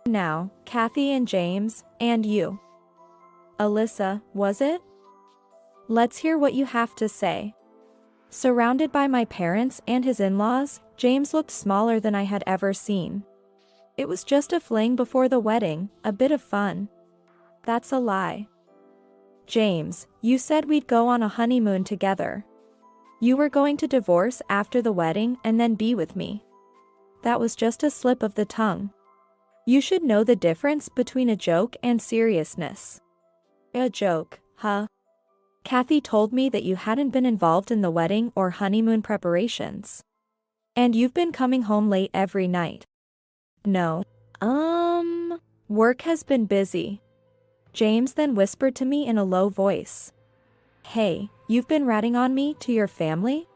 Now, Kathy and James, and you. Alyssa, was it? Let's hear what you have to say. Surrounded by my parents and his in-laws, James looked smaller than I had ever seen. It was just a fling before the wedding, a bit of fun. That's a lie. James, you said we'd go on a honeymoon together. You were going to divorce after the wedding and then be with me. That was just a slip of the tongue. You should know the difference between a joke and seriousness. A joke, huh? Kathy told me that you hadn't been involved in the wedding or honeymoon preparations. And you've been coming home late every night. No. Work has been busy. James then whispered to me in a low voice. Hey, you've been ratting on me to your family?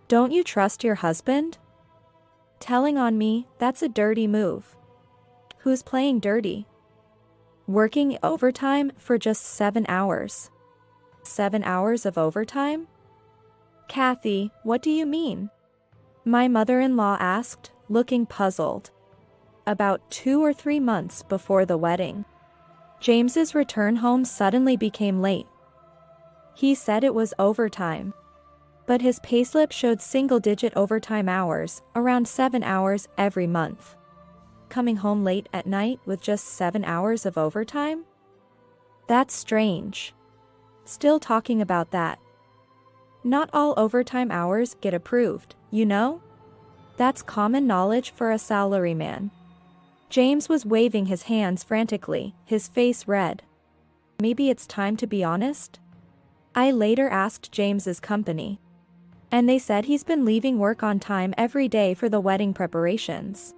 Don't you trust your husband? Telling on me, that's a dirty move. Who's playing dirty? Working overtime for just 7 hours. 7 hours of overtime? Kathy, what do you mean? My mother-in-law asked, looking puzzled. About 2 or 3 months before the wedding. James's return home suddenly became late. He said it was overtime. But his payslip showed single-digit overtime hours, around 7 hours every month. Coming home late at night with just 7 hours of overtime? That's strange. Still talking about that. Not all overtime hours get approved, you know? That's common knowledge for a salaryman. James was waving his hands frantically, his face red. Maybe it's time to be honest? I later asked James's company. And they said he's been leaving work on time every day for the wedding preparations.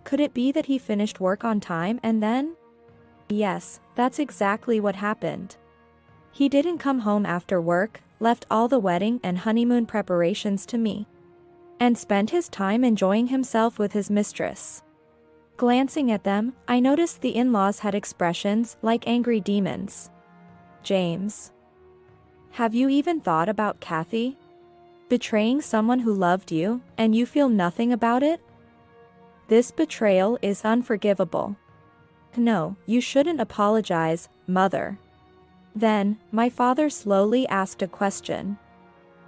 Could it be that he finished work on time and then? Yes, that's exactly what happened. He didn't come home after work, left all the wedding and honeymoon preparations to me. and spent his time enjoying himself with his mistress. Glancing at them, I noticed the in-laws had expressions like angry demons. James. Have you even thought about Kathy? Betraying someone who loved you, and you feel nothing about it? This betrayal is unforgivable. No, you shouldn't apologize, Mother. Then, my father slowly asked a question.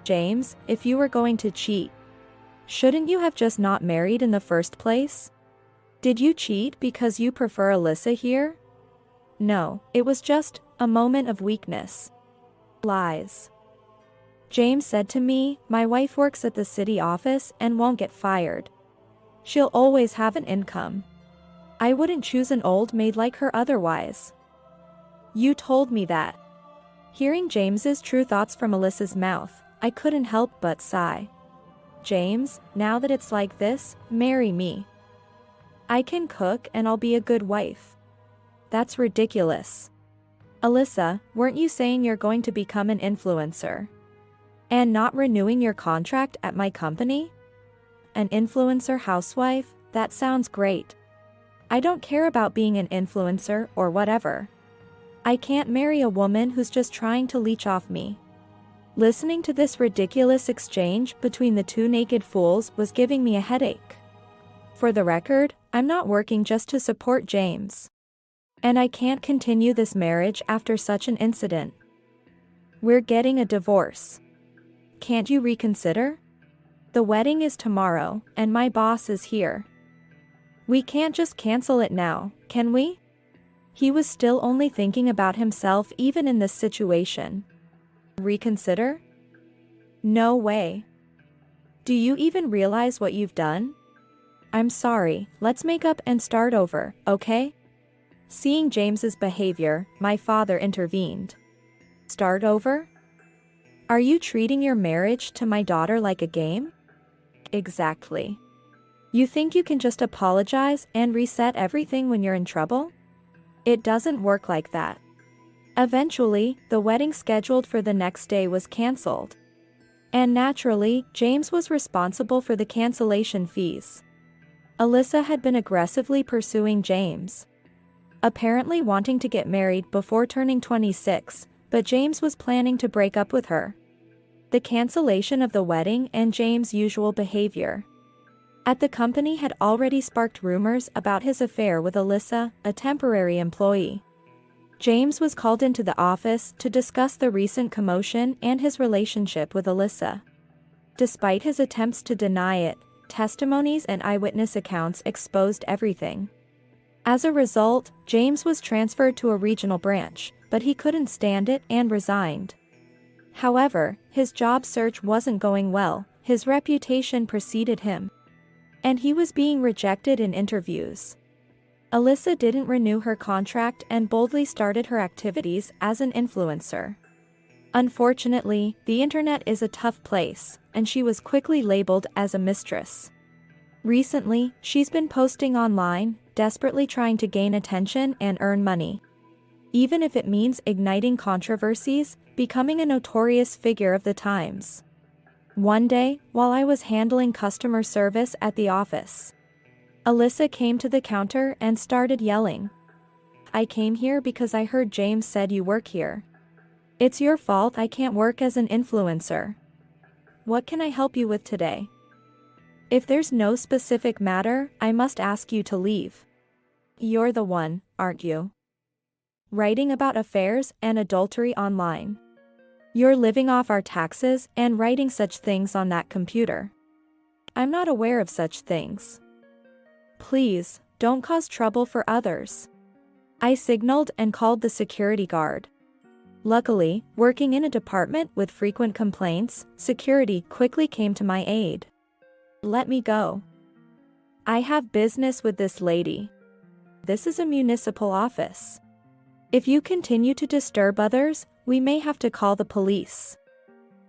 James, if you were going to cheat, shouldn't you have just not married in the first place? Did you cheat because you prefer Alyssa here? No, it was just a moment of weakness. Lies. James said to me, my wife works at the city office and won't get fired. She'll always have an income. I wouldn't choose an old maid like her otherwise. You told me that. Hearing James's true thoughts from Alyssa's mouth, I couldn't help but sigh. James, now that it's like this, marry me. I can cook and I'll be a good wife. That's ridiculous. Alyssa, weren't you saying you're going to become an influencer? And not renewing your contract at my company? An influencer housewife? That sounds great. I don't care about being an influencer or whatever. I can't marry a woman who's just trying to leech off me. Listening to this ridiculous exchange between the two naked fools was giving me a headache. For the record, I'm not working just to support James. And I can't continue this marriage after such an incident. We're getting a divorce. Can't you reconsider? The wedding is tomorrow, and my boss is here. We can't just cancel it now, can we? He was still only thinking about himself even in this situation. Reconsider? No way. Do you even realize what you've done? I'm sorry, let's make up and start over, okay? Seeing James's behavior, my father intervened. Start over? Are you treating your marriage to my daughter like a game? Exactly. You think you can just apologize and reset everything when you're in trouble? It doesn't work like that. Eventually, the wedding scheduled for the next day was cancelled. And naturally, James was responsible for the cancellation fees. Alyssa had been aggressively pursuing James, apparently wanting to get married before turning 26, but James was planning to break up with her. The cancellation of the wedding and James' usual behavior at the company had already sparked rumors about his affair with Alyssa, a temporary employee. James was called into the office to discuss the recent commotion and his relationship with Alyssa. Despite his attempts to deny it, testimonies and eyewitness accounts exposed everything. As a result, James was transferred to a regional branch, but he couldn't stand it and resigned. However, his job search wasn't going well, his reputation preceded him, and he was being rejected in interviews. Alyssa didn't renew her contract and boldly started her activities as an influencer. Unfortunately, the internet is a tough place, and she was quickly labeled as a mistress. Recently, she's been posting online, desperately trying to gain attention and earn money. Even if it means igniting controversies, becoming a notorious figure of the times. One day, while I was handling customer service at the office, Alyssa came to the counter and started yelling. I came here because I heard James said you work here. It's your fault I can't work as an influencer. What can I help you with today? If there's no specific matter, I must ask you to leave. You're the one, aren't you? Writing about affairs and adultery online. You're living off our taxes and writing such things on that computer. I'm not aware of such things. Please, don't cause trouble for others. I signaled and called the security guard. Luckily, working in a department with frequent complaints, security quickly came to my aid. Let me go. I have business with this lady. This is a municipal office. If you continue to disturb others, we may have to call the police.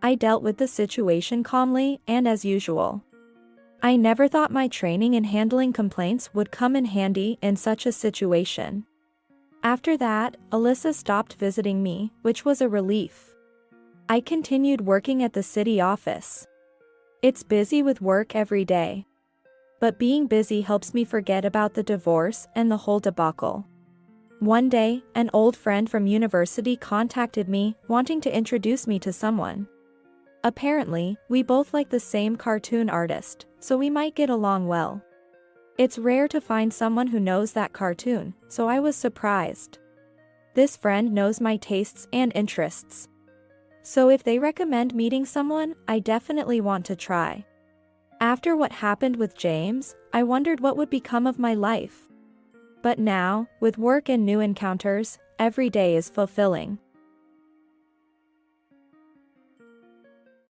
I dealt with the situation calmly and as usual. I never thought my training in handling complaints would come in handy in such a situation. After that, Alyssa stopped visiting me, which was a relief. I continued working at the city office. It's busy with work every day. But being busy helps me forget about the divorce and the whole debacle. One day, an old friend from university contacted me, wanting to introduce me to someone. Apparently, we both like the same cartoon artist, so we might get along well. It's rare to find someone who knows that cartoon, so I was surprised. This friend knows my tastes and interests. So if they recommend meeting someone, I definitely want to try. After what happened with James, I wondered what would become of my life. But now, with work and new encounters, every day is fulfilling.